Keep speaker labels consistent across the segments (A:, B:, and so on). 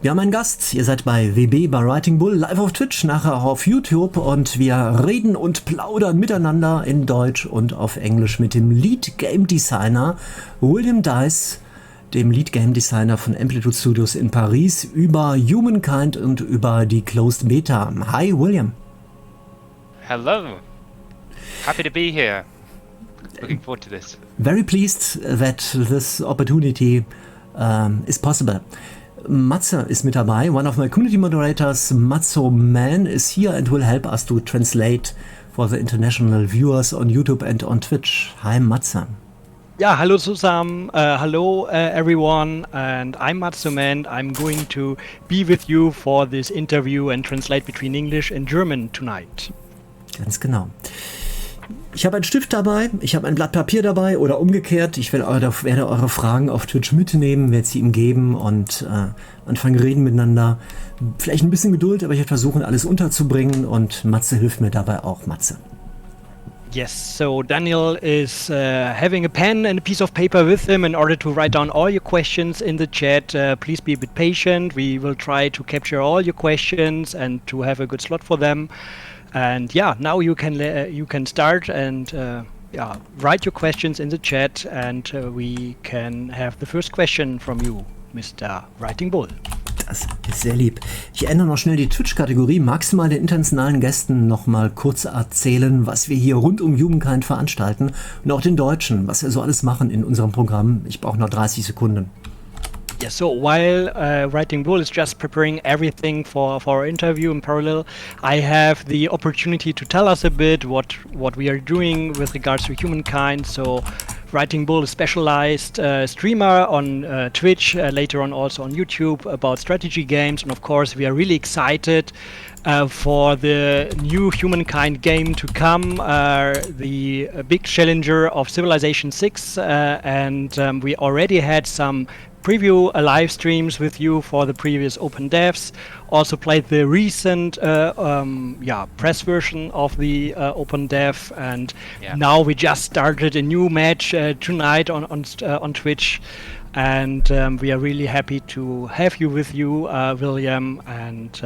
A: Wir haben einen Gast, ihr seid bei WB, bei Writing Bull, live auf Twitch, nachher auch auf YouTube und wir reden und plaudern miteinander in Deutsch und auf Englisch mit dem Lead Game Designer William Dice, dem Lead Game Designer von Amplitude Studios in Paris, über Humankind und über die Closed Beta. Hi William.
B: Hello. Happy to be here. Looking forward to this.
A: Very pleased that this opportunity is possible. Matze is mit dabei. One of my community moderators, Matzo Man, is here and will help us to translate for the international viewers on YouTube and on Twitch. Hi Matze.
C: Ja, hallo zusammen, hello everyone, and I'm Matzo Man. I'm going to be with you for this interview and translate between English and German tonight.
A: Ganz genau. Ich habe einen Stift dabei, ich habe ein Blatt Papier dabei oder umgekehrt. Ich werde eure Fragen auf Twitch mitnehmen, werde sie ihm geben und anfangen reden miteinander. Vielleicht ein bisschen Geduld, aber ich werde versuchen, alles unterzubringen und Matze hilft mir dabei auch. Matze.
C: Yes, so Daniel is having a pen and a piece of paper with him in order to write down all your questions in the chat. Please be a bit patient. We will try to capture all your questions and to have a good slot for them. And yeah, now you can start and write your questions in the chat, and we can have the first question from you, Mr. Writing Bull.
A: Das ist sehr lieb. Ich ändere noch schnell die Twitch-Kategorie. Magst du mal den internationalen Gästen noch mal kurz erzählen, was wir hier rund um Humankind veranstalten und auch den Deutschen, was wir so alles machen in unserem Programm? Ich brauche noch 30 Sekunden.
C: Yeah, so while Writing Bull is just preparing everything for our interview in parallel, I have the opportunity to tell us a bit what we are doing with regards to Humankind. So Writing Bull is specialized streamer on Twitch, later on also on YouTube, about strategy games, and of course we are really excited for the new Humankind game to come, the big challenger of Civilization 6, and we already had some preview live streams with you for the previous open devs. Also played the recent press version of the open dev, and now we just started a new match tonight on Twitch, and we are really happy to have you with you, William, and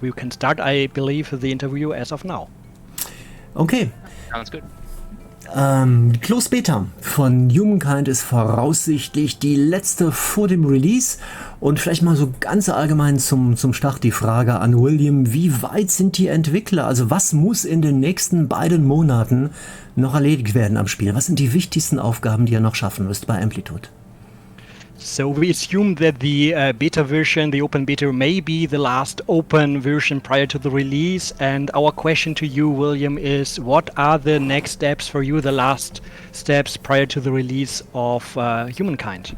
C: we can start, I believe, the interview as of now.
A: Okay.
B: Sounds good.
A: Closed Beta von Humankind ist voraussichtlich die letzte vor dem Release. Und vielleicht mal so ganz allgemein zum Start die Frage an William: Wie weit sind die Entwickler? Also was muss in den nächsten beiden Monaten noch erledigt werden am Spiel? Was sind die wichtigsten Aufgaben, die ihr noch schaffen müsst bei Amplitude?
C: So we assume that the beta version, the open beta, may be the last open version prior to the release. And our question to you, William, is what are the next steps for you, the last steps prior to the release of Humankind?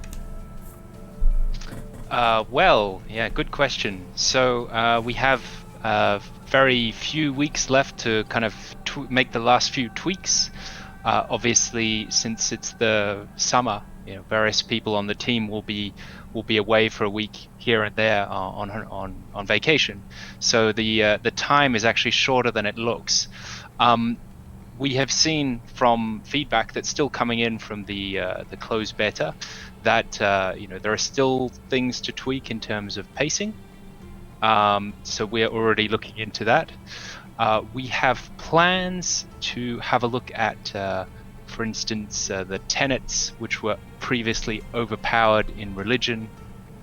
B: Good question. So we have very few weeks left to kind of make the last few tweaks. Obviously, since it's the summer, various people on the team will be away for a week here and there on vacation. So the time is actually shorter than it looks. We have seen from feedback that's still coming in from the closed beta that there are still things to tweak in terms of pacing. So we're already looking into that. We have plans to have a look at for instance, the tenets which were previously overpowered in religion.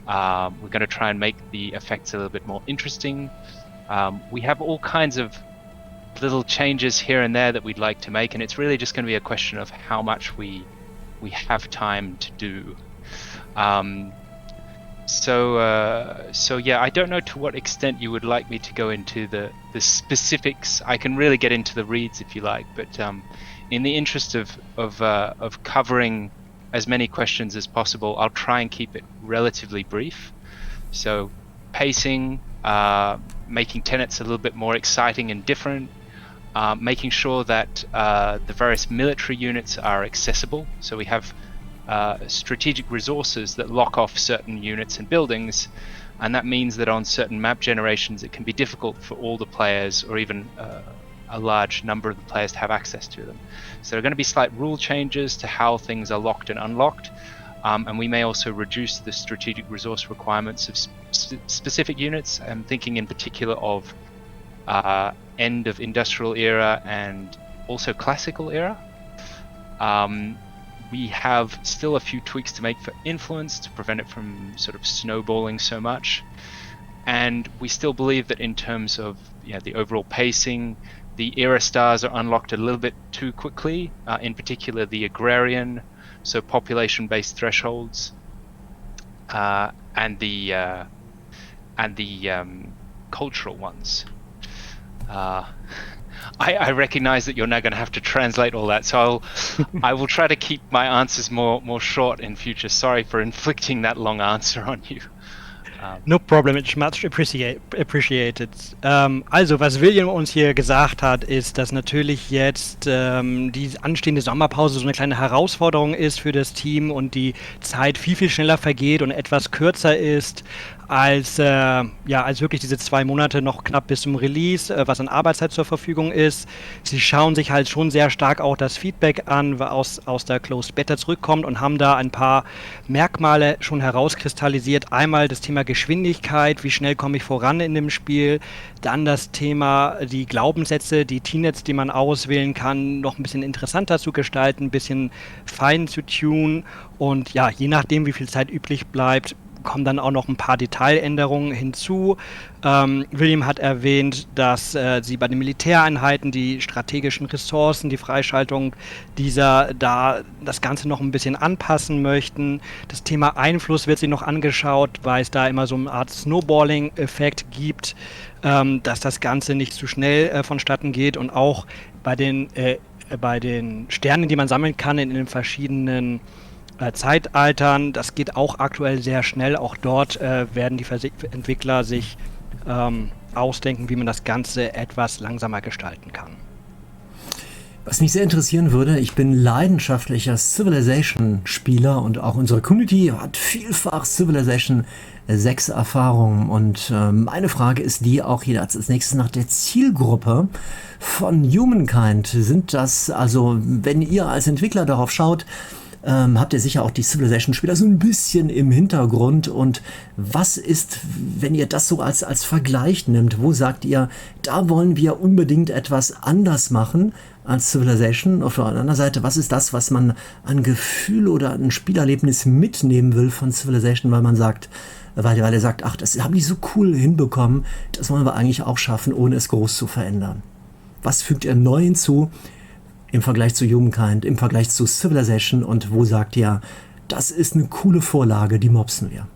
B: We're going to try and make the effects a little bit more interesting. We have all kinds of little changes here and there that we'd like to make, and it's really just going to be a question of how much we have time to do. I don't know to what extent you would like me to go into the specifics. I can really get into the reads if you like, but in the interest of covering as many questions as possible, I'll try and keep it relatively brief. So pacing, making tenets a little bit more exciting and different, making sure that the various military units are accessible. So we have strategic resources that lock off certain units and buildings, and that means that on certain map generations it can be difficult for all the players or even a large number of the players to have access to them. So there are going to be slight rule changes to how things are locked and unlocked. And we may also reduce the strategic resource requirements of specific units. I'm thinking in particular of end of industrial era and also classical era. We have still a few tweaks to make for influence to prevent it from sort of snowballing so much. And we still believe that in terms of the overall pacing, the era stars are unlocked a little bit too quickly, in particular the agrarian, so population-based thresholds, and the cultural ones. I recognize that you're now going to have to translate all that, so I will try to keep my answers more short in future. Sorry for inflicting that long answer on you.
C: No problem, it's much appreciated. Also, was William uns hier gesagt hat, ist, dass natürlich jetzt die anstehende Sommerpause so eine kleine Herausforderung ist für das Team und die Zeit viel schneller vergeht und etwas kürzer ist als wirklich diese 2 Monate noch knapp bis zum Release, was an Arbeitszeit zur Verfügung ist. Sie schauen sich halt schon sehr stark auch das Feedback an, was aus der Closed Beta zurückkommt und haben da ein paar Merkmale schon herauskristallisiert. Einmal das Thema Geschwindigkeit, wie schnell komme ich voran in dem Spiel. Dann das Thema, die Glaubenssätze, die T-Nets, die man auswählen kann, noch ein bisschen interessanter zu gestalten, ein bisschen fein zu tunen. Und ja, je nachdem, wie viel Zeit übrig bleibt, kommen dann auch noch ein paar Detailänderungen hinzu. William hat erwähnt, dass sie bei den Militäreinheiten die strategischen Ressourcen, die Freischaltung dieser, da das Ganze noch ein bisschen anpassen möchten. Das Thema Einfluss wird sich noch angeschaut, weil es da immer so eine Art Snowballing-Effekt gibt, dass das Ganze nicht zu schnell vonstatten geht und auch bei den Sternen, die man sammeln kann in den verschiedenen Zeitaltern, das geht auch aktuell sehr schnell. Auch dort werden die Entwickler sich ausdenken, wie man das Ganze etwas langsamer gestalten kann.
A: Was mich sehr interessieren würde, ich bin leidenschaftlicher Civilization-Spieler und auch unsere Community hat vielfach Civilization 6 Erfahrungen. Und meine Frage ist die auch hier als nächstes nach der Zielgruppe von Humankind. Sind das, also wenn ihr als Entwickler darauf schaut, habt ihr sicher auch die Civilization-Spieler so ein bisschen im Hintergrund. Und was ist, wenn ihr das so als Vergleich nimmt, wo sagt ihr, da wollen wir unbedingt etwas anders machen als Civilization? Auf der anderen Seite, was ist das, was man an Gefühl oder an Spielerlebnis mitnehmen will von Civilization, weil man sagt, weil er sagt, ach, das haben die so cool hinbekommen, das wollen wir eigentlich auch schaffen, ohne es groß zu verändern. Was fügt ihr neu hinzu im Vergleich zu Humankind, im Vergleich zu Civilization und wo sagt ihr, das ist eine coole Vorlage, die mopsen wir?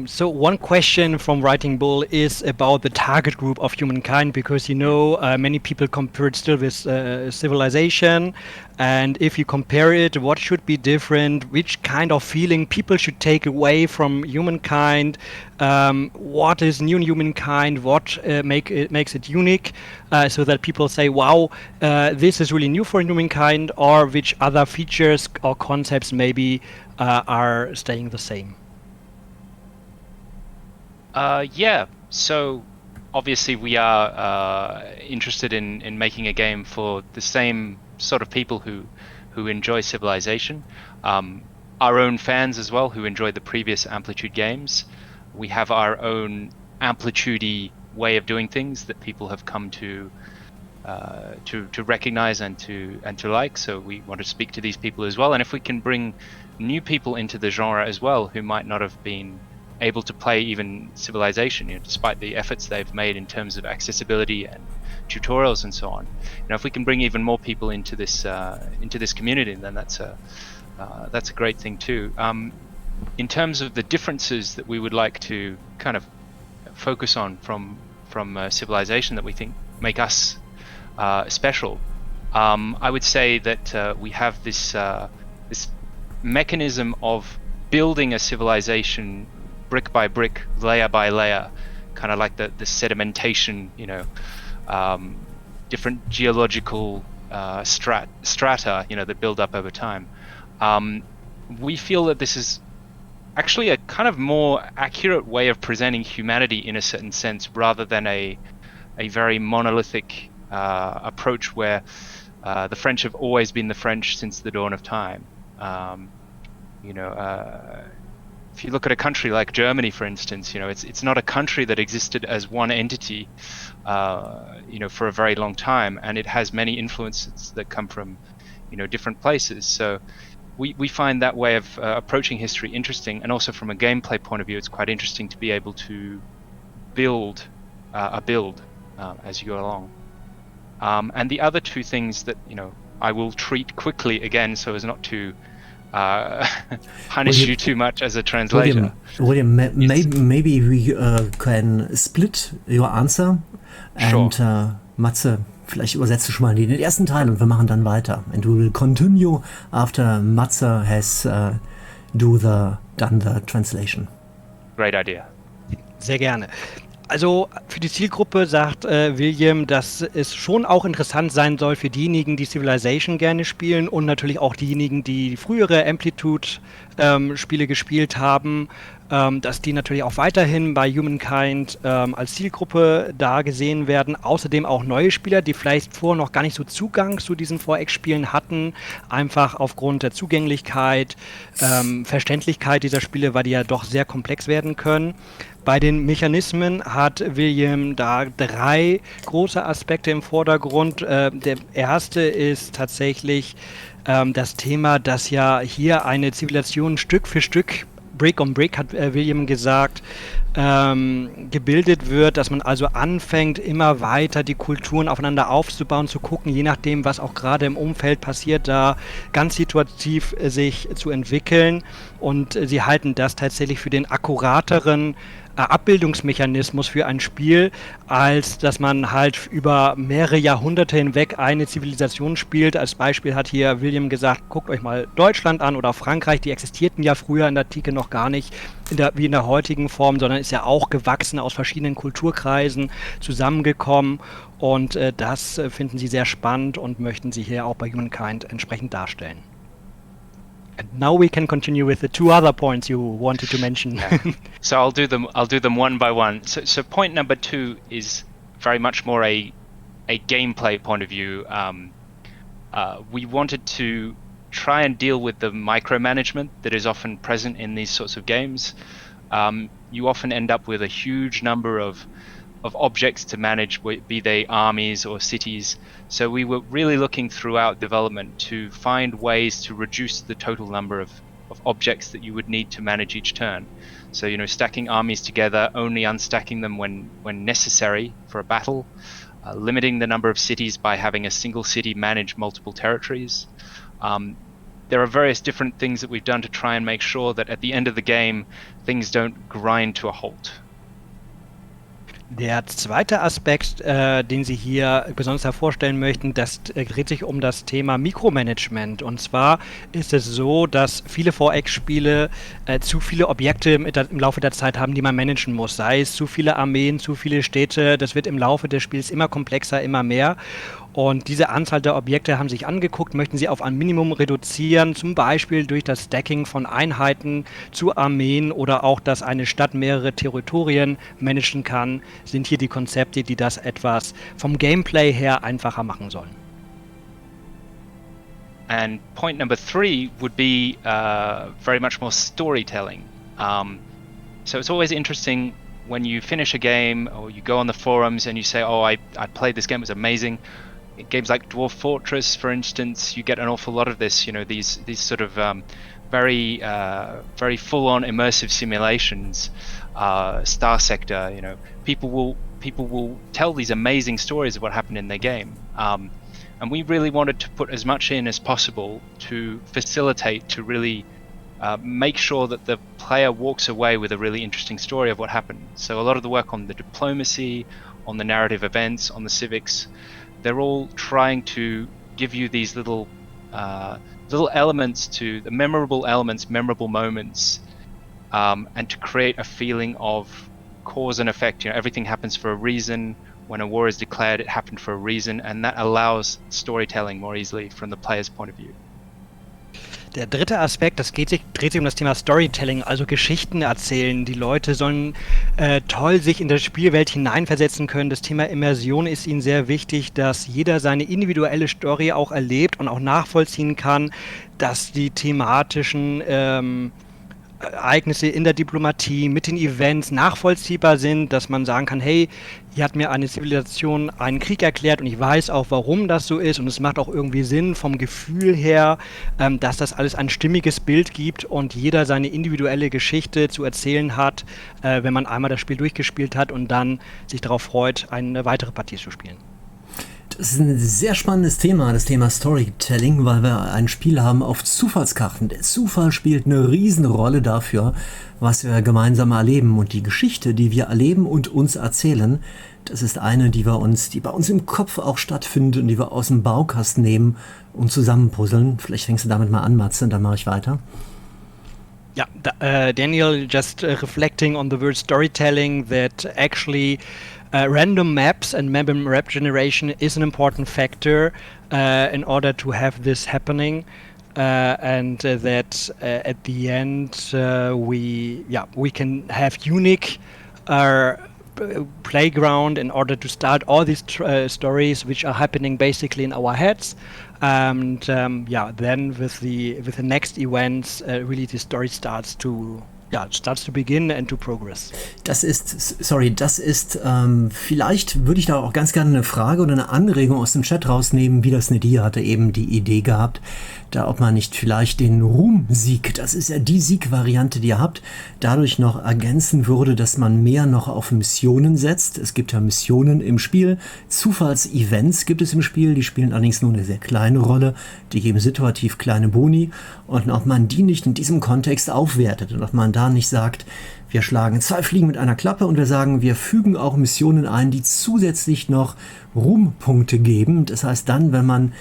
C: So one question from Writing Bull is about the target group of Humankind, because many people compare it still with Civilization, and if you compare it, what should be different, which kind of feeling people should take away from Humankind, what is new in Humankind, what makes it unique, so that people say, wow, this is really new for Humankind, or which other features or concepts maybe are staying the same.
B: So obviously we are interested in making a game for the same sort of people who enjoy Civilization, our own fans as well who enjoyed the previous Amplitude games. We have our own Amplitude-y way of doing things that people have come to recognize and to like, so we want to speak to these people as well. And if we can bring new people into the genre as well who might not have been able to play even Civilization, despite the efforts they've made in terms of accessibility and tutorials and so on. If we can bring even more people into this community, then that's a great thing too. In terms of the differences that we would like to kind of focus on from Civilization that we think make us special, I would say that we have this mechanism of building a civilization brick by brick, layer by layer, kind of like the sedimentation, different geological strata, that build up over time. We feel that this is actually a kind of more accurate way of presenting humanity in a certain sense, rather than a very monolithic approach where the French have always been the French since the dawn of time. If you look at a country like Germany, for instance, it's not a country that existed as one entity, for a very long time, and it has many influences that come from, different places. So we find that way of approaching history interesting, and also from a gameplay point of view, it's quite interesting to be able to build a build as you go along. And the other two things that I will treat quickly again, so as not to punish you too much as a translator.
A: William, maybe we can split your answer, and Matze, vielleicht übersetzt du schon mal den ersten Teil und wir machen dann weiter. And we will continue after Matze has done the translation.
B: Great idea.
C: Sehr gerne. Also für die Zielgruppe sagt William, dass es schon auch interessant sein soll für diejenigen, die Civilization gerne spielen und natürlich auch diejenigen, die frühere Amplitude-Spiele gespielt haben, dass die natürlich auch weiterhin bei Humankind als Zielgruppe da gesehen werden. Außerdem auch neue Spieler, die vielleicht vorher noch gar nicht so Zugang zu diesen 4X-Spielen hatten, einfach aufgrund der Zugänglichkeit, Verständlichkeit dieser Spiele, weil die ja doch sehr komplex werden können. Bei den Mechanismen hat William da 3 große Aspekte im Vordergrund. Der erste ist tatsächlich das Thema, dass ja hier eine Zivilisation Stück für Stück, Brick on Brick, hat William gesagt, gebildet wird, dass man also anfängt, immer weiter die Kulturen aufeinander aufzubauen, zu gucken, je nachdem, was auch gerade im Umfeld passiert, da ganz situativ sich zu entwickeln. Und sie halten das tatsächlich für den akkurateren Abbildungsmechanismus für ein Spiel, als dass man halt über mehrere Jahrhunderte hinweg eine Zivilisation spielt. Als Beispiel hat hier William gesagt, guckt euch mal Deutschland an oder Frankreich, die existierten ja früher in der Antike noch gar nicht wie in der heutigen Form, sondern ist ja auch gewachsen, aus verschiedenen Kulturkreisen zusammengekommen, und das finden sie sehr spannend und möchten sie hier auch bei Humankind entsprechend darstellen. And now we can continue with the 2 other points you wanted to mention.
B: Yeah. So I'll do them one by one. So point number 2 is very much more a gameplay point of view. We wanted to try and deal with the micromanagement that is often present in these sorts of games. You often end up with a huge number of objects to manage, be they armies or cities. So we were really looking throughout development to find ways to reduce the total number of objects that you would need to manage each turn. So, stacking armies together, only unstacking them when necessary for a battle, limiting the number of cities by having a single city manage multiple territories. There are various different things that we've done to try and make sure that at the end of the game, things don't grind to a halt.
C: Der zweite Aspekt, den Sie hier besonders hervorstellen möchten, das dreht sich um das Thema Mikromanagement. Und zwar ist es so, dass viele 4X-Spiele zu viele Objekte im Laufe der Zeit haben, die man managen muss. Sei es zu viele Armeen, zu viele Städte. Das wird im Laufe des Spiels immer komplexer, immer mehr. Und diese Anzahl der Objekte haben sich angeguckt, möchten sie auf ein Minimum reduzieren, zum Beispiel durch das Stacking von Einheiten zu Armeen oder auch, dass eine Stadt mehrere Territorien managen kann, sind hier die Konzepte, die das etwas vom Gameplay her einfacher machen sollen.
B: And point number 3 would be very much more storytelling. So it's always interesting when you finish a game or you go on the forums and you say, oh, I played this game, it was amazing. Games like Dwarf Fortress, for instance, you get an awful lot of this, these sort of very full-on immersive simulations. Star Sector, people will tell these amazing stories of what happened in their game. And we really wanted to put as much in as possible to facilitate, to really make sure that the player walks away with a really interesting story of what happened. So a lot of the work on the diplomacy, on the narrative events, on the civics, they're all trying to give you these little elements, to the memorable elements, memorable moments, and to create a feeling of cause and effect. Everything happens for a reason. When a war is declared, it happened for a reason, and that allows storytelling more easily from the player's point of view.
C: Der dritte Aspekt, dreht sich um das Thema Storytelling, also Geschichten erzählen. Die Leute sollen toll sich in der Spielwelt hineinversetzen können. Das Thema Immersion ist ihnen sehr wichtig, dass jeder seine individuelle Story auch erlebt und auch nachvollziehen kann, dass die thematischen Ereignisse in der Diplomatie mit den Events nachvollziehbar sind, dass man sagen kann, hey, hier hat mir eine Zivilisation einen Krieg erklärt und ich weiß auch, warum das so ist und es macht auch irgendwie Sinn vom Gefühl her, dass das alles ein stimmiges Bild gibt und jeder seine individuelle Geschichte zu erzählen hat, wenn man einmal das Spiel durchgespielt hat und dann sich darauf freut, eine weitere Partie zu spielen.
A: Das ist ein sehr spannendes Thema, das Thema Storytelling, weil wir ein Spiel haben auf Zufallskarten. Der Zufall spielt eine Riesenrolle dafür, was wir gemeinsam erleben. Und die Geschichte, die wir erleben und uns erzählen, das ist eine, die bei uns im Kopf auch stattfindet und die wir aus dem Baukasten nehmen und zusammenpuzzeln. Vielleicht fängst du damit mal an, Matze, und dann mache ich weiter.
C: Yeah, Daniel, just reflecting on the word storytelling, that actually random maps and map generation is an important factor in order to have this happening, and that at the end we can have unique playground in order to start all these stories which are happening basically in our heads. And then with the next events, really the story starts to begin and to progress.
A: Das ist, vielleicht würde ich da auch ganz gerne eine Frage oder eine Anregung aus dem Chat rausnehmen. Vidas Nedir hatte eben die Idee gehabt, da ob man nicht vielleicht den Ruhmsieg, das ist ja die Siegvariante, die ihr habt, dadurch noch ergänzen würde, dass man mehr noch auf Missionen setzt. Es gibt ja Missionen im Spiel, Zufallsevents gibt es im Spiel, die spielen allerdings nur eine sehr kleine Rolle, die geben situativ kleine Boni und ob man die nicht in diesem Kontext aufwertet und ob man da nicht sagt, wir schlagen 2 Fliegen mit einer Klappe und wir sagen, wir fügen auch Missionen ein, die zusätzlich noch Ruhmpunkte geben. Das heißt dann, wenn man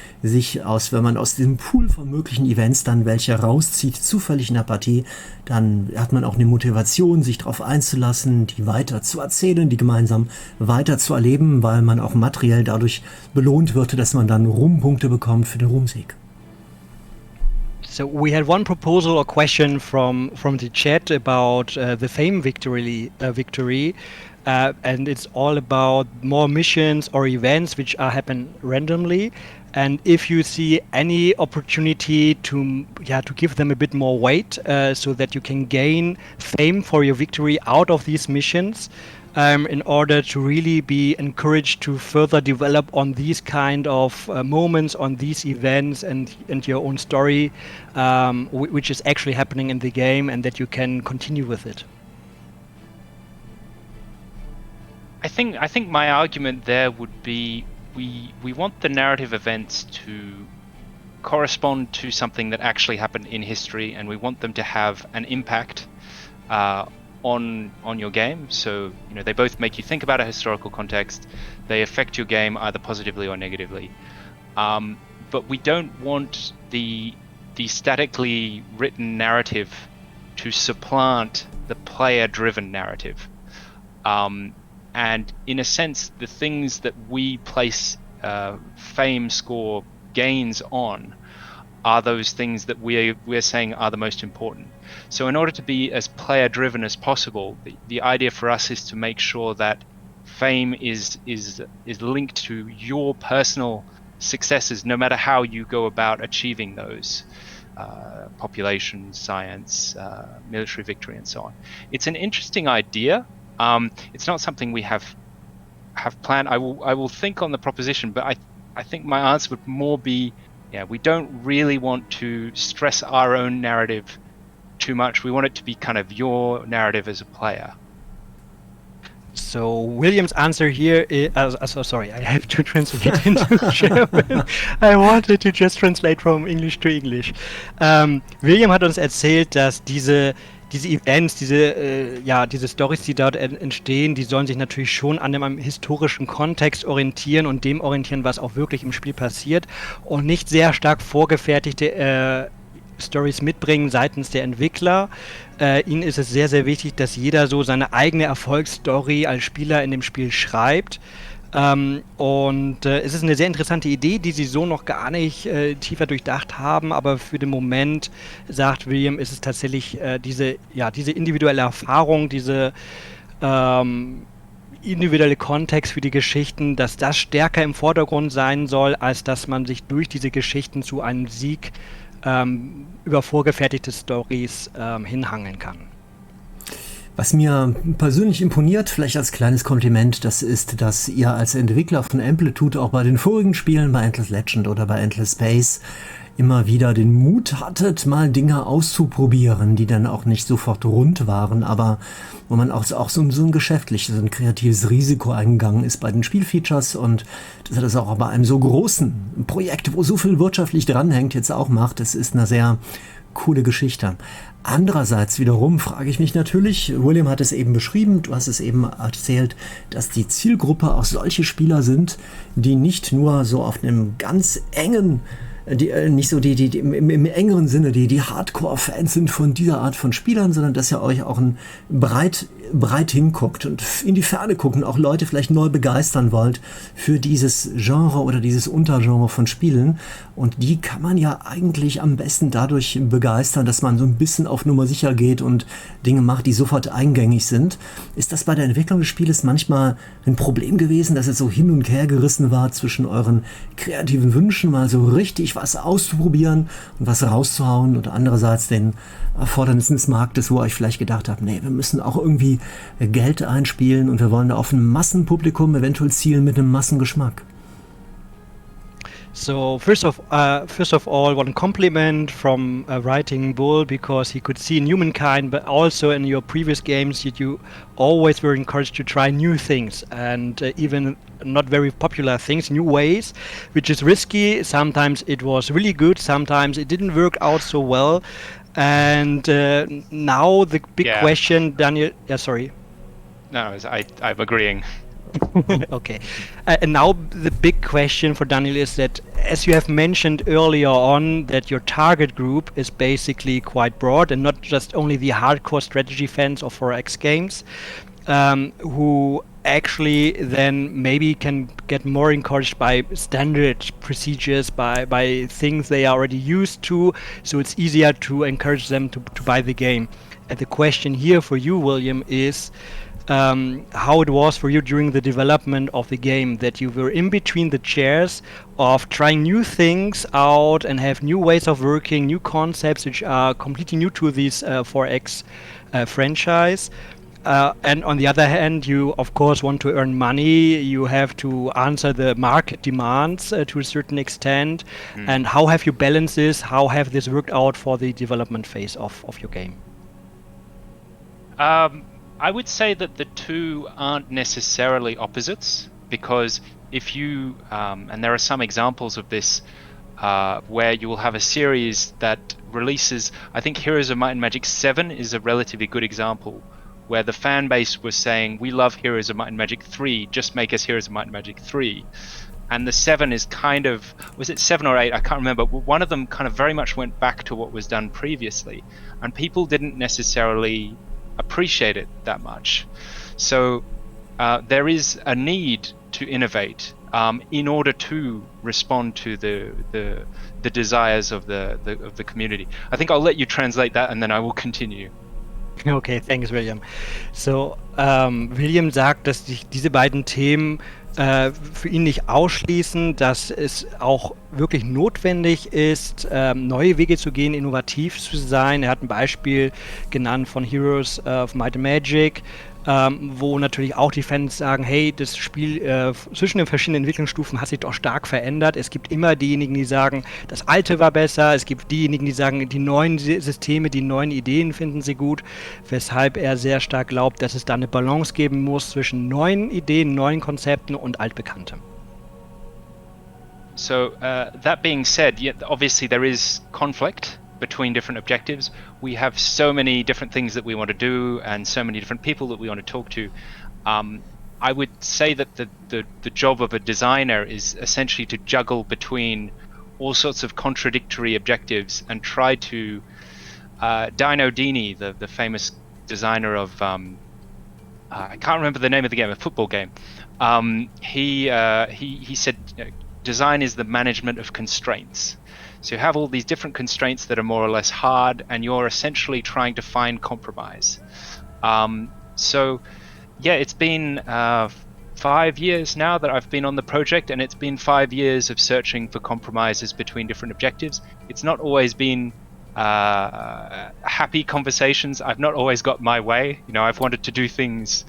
A: aus diesem Pool von möglichen Events dann welche rauszieht, zufällig in der Partie, dann hat man auch eine Motivation, sich darauf einzulassen, die weiter zu erzählen, die gemeinsam weiter zu erleben, weil man auch materiell dadurch belohnt wird, dass man dann Ruhmpunkte bekommt für den Ruhmsieg.
C: So we had one proposal or question from the chat about the Fame victory, and it's all about more missions or events which happen randomly. And if you see any opportunity to give them a bit more weight, so that you can gain fame for your victory out of these missions, in order to really be encouraged to further develop on these kind of moments, on these events and your own story, which is actually happening in the game, and that you can continue with it.
B: I think my argument there would be we want the narrative events to correspond to something that actually happened in history, and we want them to have an impact on your game. So they both make you think about a historical context. They affect your game either positively or negatively. But we don't want the statically written narrative to supplant the player-driven narrative. And in a sense, the things that we place fame score gains on are those things that we're saying are the most important. So in order to be as player driven as possible, the idea for us is to make sure that fame is linked to your personal successes, no matter how you go about achieving those. Population, science, military victory, and so on. It's an interesting idea. It's not something we have planned. I will think on the proposition, but I think my answer would more be, we don't really want to stress our own narrative too much. We want it to be kind of your narrative as a player.
C: So William's answer here is, sorry, I have to translate into German. I wanted to just translate from English to English. William hat uns erzählt, dass diese Events, diese Stories, die dort entstehen, die sollen sich natürlich schon an einem historischen Kontext orientieren und dem orientieren, was auch wirklich im Spiel passiert und nicht sehr stark vorgefertigte Stories mitbringen seitens der Entwickler. Ihnen ist es sehr, sehr wichtig, dass jeder so seine eigene Erfolgsstory als Spieler in dem Spiel schreibt. Es ist eine sehr interessante Idee, die sie so noch gar nicht tiefer durchdacht haben, aber für den Moment, sagt William, ist es tatsächlich diese individuelle Erfahrung, diese individuelle Kontext für die Geschichten, dass das stärker im Vordergrund sein soll, als dass man sich durch diese Geschichten zu einem Sieg über vorgefertigte Storys hinhangeln kann.
A: Was mir persönlich imponiert, vielleicht als kleines Kompliment, das ist, dass ihr als Entwickler von Amplitude auch bei den vorigen Spielen, bei Endless Legend oder bei Endless Space, immer wieder den Mut hattet, mal Dinge auszuprobieren, die dann auch nicht sofort rund waren, aber wo man auch so ein geschäftliches, so ein kreatives Risiko eingegangen ist bei den Spielfeatures und dass er das auch bei einem so großen Projekt, wo so viel wirtschaftlich dranhängt, jetzt auch macht. Das ist eine sehr coole Geschichte. Andererseits wiederum frage ich mich natürlich, William hat es eben beschrieben, du hast es eben erzählt, dass die Zielgruppe auch solche Spieler sind, die nicht nur so auf einem ganz engen, nicht so die im engeren Sinne, die Hardcore-Fans sind von dieser Art von Spielern, sondern dass ihr euch auch ein breit hinguckt und in die Ferne gucken, auch Leute vielleicht neu begeistern wollt für dieses Genre oder dieses Untergenre von Spielen. Und die kann man ja eigentlich am besten dadurch begeistern, dass man so ein bisschen auf Nummer sicher geht und Dinge macht, die sofort eingängig sind. Ist das bei der Entwicklung des Spieles manchmal ein Problem gewesen, dass es so hin und her gerissen war zwischen euren kreativen Wünschen, mal so richtig was auszuprobieren und was rauszuhauen und andererseits den Erfordernissen des Marktes, wo ihr euch vielleicht gedacht habt, nee, wir müssen auch irgendwie Geld einspielen und wir wollen da auf ein Massenpublikum eventuell zielen mit einem Massengeschmack?
C: So first of all, one compliment from Writing Bull, because he could see in Humankind, but also in your previous games, you always were encouraged to try new things and even not very popular things, new ways, which is risky. Sometimes it was really good, sometimes it didn't work out so well. And now the big question, Daniel. Yeah, sorry.
B: No, I'm agreeing.
C: Okay. And now the big question for Daniel is that, as you have mentioned earlier on, that your target group is basically quite broad and not just only the hardcore strategy fans of 4X games, who actually then maybe can get more encouraged by standard procedures, by things they are already used to, so it's easier to encourage them to buy the game. And the question here for you, William, is how it was for you during the development of the game, that you were in between the chairs of trying new things out and have new ways of working, new concepts which are completely new to this 4X franchise. And on the other hand, you of course want to earn money, you have to answer the market demands to a certain extent. And how have you balanced this? How have this worked out for the development phase of your game?
B: I would say that the two aren't necessarily opposites, because if you, and there are some examples of this, where you will have a series that releases, I think Heroes of Might and Magic 7 is a relatively good example, where the fan base was saying, we love Heroes of Might and Magic 3, just make us Heroes of Might and Magic 3. And the 7 is kind of, was it 7 or 8? I can't remember. But one of them kind of very much went back to what was done previously. And people didn't necessarily appreciate it that much. So there is a need to innovate in order to respond to the desires of the community. I think I'll let you translate that and then I will continue.
C: Okay, thanks, William. So, William sagt, dass sich diese beiden Themen für ihn nicht ausschließen, dass es auch wirklich notwendig ist, neue Wege zu gehen, innovativ zu sein. Er hat ein Beispiel genannt von Heroes of Might and Magic, wo natürlich auch die Fans sagen, hey, das Spiel zwischen den verschiedenen Entwicklungsstufen hat sich doch stark verändert. Es gibt immer diejenigen, die sagen, das Alte war besser. Es gibt diejenigen, die sagen, die neuen Systeme, die neuen Ideen finden sie gut. Weshalb er sehr stark glaubt, dass es da eine Balance geben muss zwischen neuen Ideen, neuen Konzepten und altbekanntem.
B: So that being said, obviously there is conflict between different objectives. We have so many different things that we want to do and so many different people that we want to talk to. I would say that the job of a designer is essentially to juggle between all sorts of contradictory objectives and try to Dino Dini, the famous designer of I can't remember the name of the game, a football game. He said design is the management of constraints. So you have all these different constraints that are more or less hard, and you're essentially trying to find compromise. So yeah, it's been 5 years now that I've been on the project, and it's been 5 years of searching for compromises between different objectives. It's not always been happy conversations. I've not always got my way. I've wanted to do things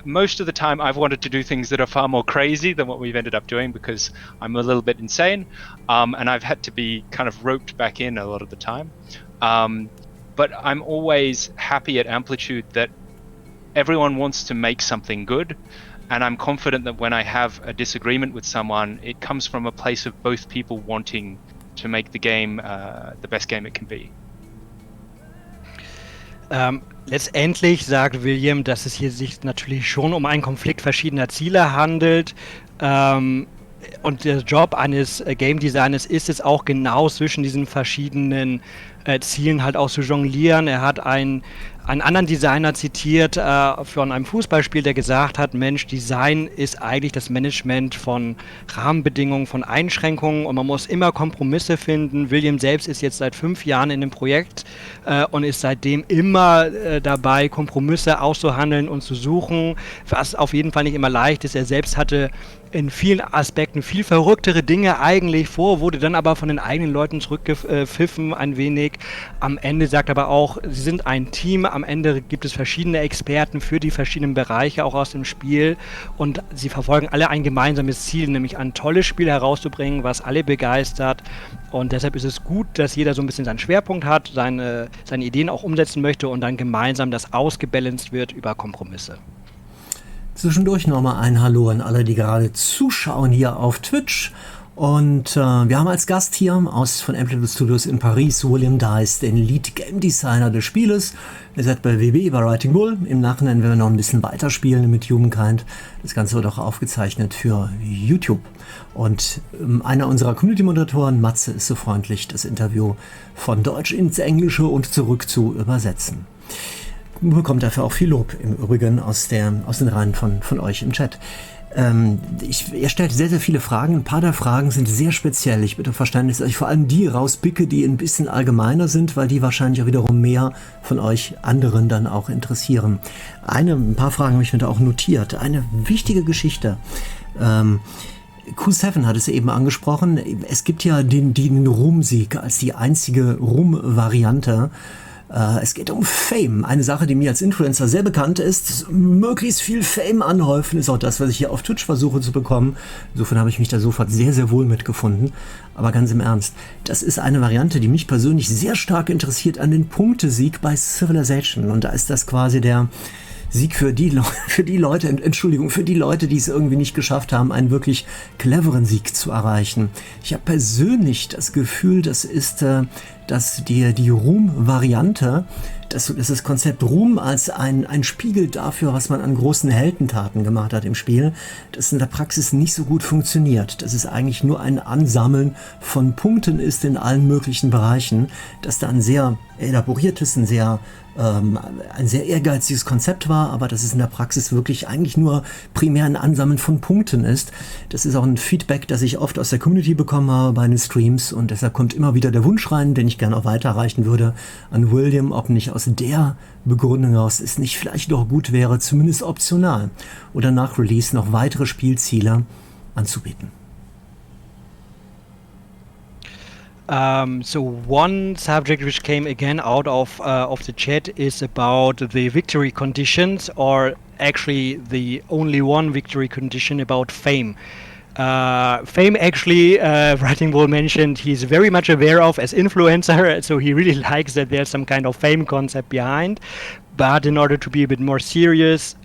B: most of the time I've wanted to do things that are far more crazy than what we've ended up doing, because I'm a little bit insane, and I've had to be kind of roped back in a lot of the time. But I'm always happy at Amplitude that everyone wants to make something good, and I'm confident that when I have a disagreement with someone, it comes from a place of both people wanting to make the game the best game it can be.
C: Letztendlich sagt William, dass es hier sich natürlich schon um einen Konflikt verschiedener Ziele handelt. Und der Job eines Game Designers ist es auch genau zwischen diesen verschiedenen Zielen halt auch zu jonglieren. Er hat einen anderen Designer zitiert von einem Fußballspiel, der gesagt hat, Mensch, Design ist eigentlich das Management von Rahmenbedingungen, von Einschränkungen, und man muss immer Kompromisse finden. William selbst ist jetzt seit 5 Jahren in dem Projekt und ist seitdem immer dabei, Kompromisse auszuhandeln und zu suchen, was auf jeden Fall nicht immer leicht ist. Er selbst hatte in vielen Aspekten viel verrücktere Dinge eigentlich vor, wurde dann aber von den eigenen Leuten zurückgepfiffen ein wenig. Am Ende sagt er aber auch, sie sind ein Team, am Ende gibt es verschiedene Experten für die verschiedenen Bereiche auch aus dem Spiel, und sie verfolgen alle ein gemeinsames Ziel, nämlich ein tolles Spiel herauszubringen, was alle begeistert, und deshalb ist es gut, dass jeder so ein bisschen seinen Schwerpunkt hat, seine Ideen auch umsetzen möchte und dann gemeinsam das ausgebalanced wird über Kompromisse.
A: Zwischendurch nochmal ein Hallo an alle, die gerade zuschauen hier auf Twitch. Und wir haben als Gast hier von Amplitude Studios in Paris William Dice, den Lead Game Designer des Spieles. Ihr seid bei WB, bei Writing Bull. Im Nachhinein werden wir noch ein bisschen weiterspielen mit Humankind. Das Ganze wird auch aufgezeichnet für YouTube. Und einer unserer Community-Moderatoren, Matze, ist so freundlich, das Interview von Deutsch ins Englische und zurück zu übersetzen. Bekommt dafür auch viel Lob im Übrigen aus den Reihen von euch im Chat. Er stellt sehr, sehr viele Fragen. Ein paar der Fragen sind sehr speziell. Ich bitte Verständnis, dass ich vor allem die rauspicke, die ein bisschen allgemeiner sind, weil die wahrscheinlich auch wiederum mehr von euch anderen dann auch interessieren. Ein paar Fragen habe ich mir da auch notiert. Eine wichtige Geschichte. Q7 hat es eben angesprochen. Es gibt ja den Ruhmsieg als die einzige Ruhmvariante. Es geht um Fame, eine Sache, die mir als Influencer sehr bekannt ist. Möglichst viel Fame anhäufen ist auch das, was ich hier auf Twitch versuche zu bekommen. Insofern habe ich mich da sofort sehr, sehr wohl mitgefunden. Aber ganz im Ernst, das ist eine Variante, die mich persönlich sehr stark interessiert an den Punktesieg bei Civilization. Und da ist das quasi der Sieg für die Leute, die es irgendwie nicht geschafft haben, einen wirklich cleveren Sieg zu erreichen. Ich habe persönlich das Gefühl, das ist dass die Ruhm-Variante, dass das Konzept Ruhm als ein Spiegel dafür, was man an großen Heldentaten gemacht hat im Spiel, das in der Praxis nicht so gut funktioniert. Dass es eigentlich nur ein Ansammeln von Punkten ist in allen möglichen Bereichen, dass da ein sehr elaboriertes, ein sehr ehrgeiziges Konzept war, aber dass es in der Praxis wirklich eigentlich nur primär ein Ansammeln von Punkten ist. Das ist auch ein Feedback, das ich oft aus der Community bekommen habe bei den Streams, und deshalb kommt immer wieder der Wunsch rein, den ich gerne auch weiterreichen würde an William, ob nicht aus der Begründung heraus es nicht vielleicht doch gut wäre, zumindest optional oder nach Release noch weitere Spielziele anzubieten.
C: So one subject which came again out of the chat is about the victory conditions, or actually the only one victory condition about fame. Fame, actually, Writing Bull mentioned he's very much aware of as influencer, so he really likes that there's some kind of fame concept behind. But in order to be a bit more serious,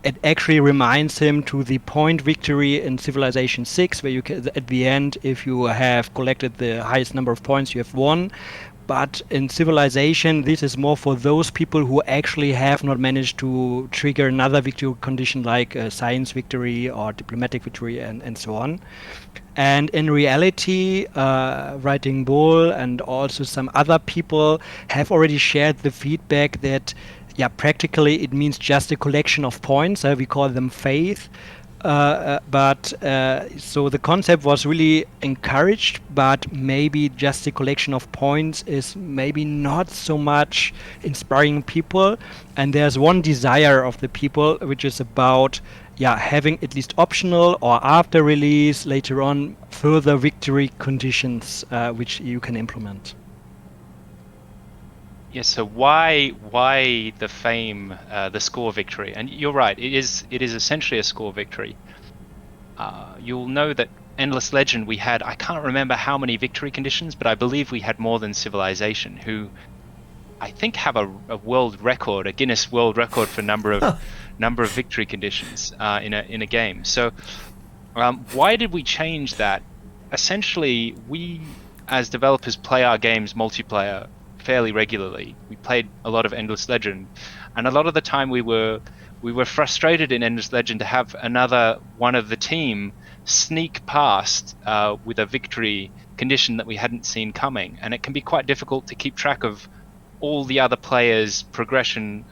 C: it actually reminds him to the point victory in Civilization 6, where you can, at the end, if you have collected the highest number of points, you have won. But in Civilization, this is more for those people who actually have not managed to trigger another victory condition like science victory or diplomatic victory and so on. And in reality, Writing Bull and also some other people have already shared the feedback that practically it means just a collection of points. We call them faith. But so the concept was really encouraged, but maybe just the collection of points is maybe not so much inspiring people. And there's one desire of the people, which is about having at least optional or after release later on further victory conditions which you can implement.
B: Yeah, so why the fame, the score victory? And you're right, it is essentially a score victory. You'll know that Endless Legend we had, I can't remember how many victory conditions, but I believe we had more than Civilization, who I think have a world record, a Guinness World Record for number of victory conditions in a game. So why did we change that? Essentially, we as developers play our games multiplayer fairly regularly. We played a lot of Endless Legend, and a lot of the time we were frustrated in Endless Legend to have another one of the team sneak past with a victory condition that we hadn't seen coming, and it can be quite difficult to keep track of all the other players' progression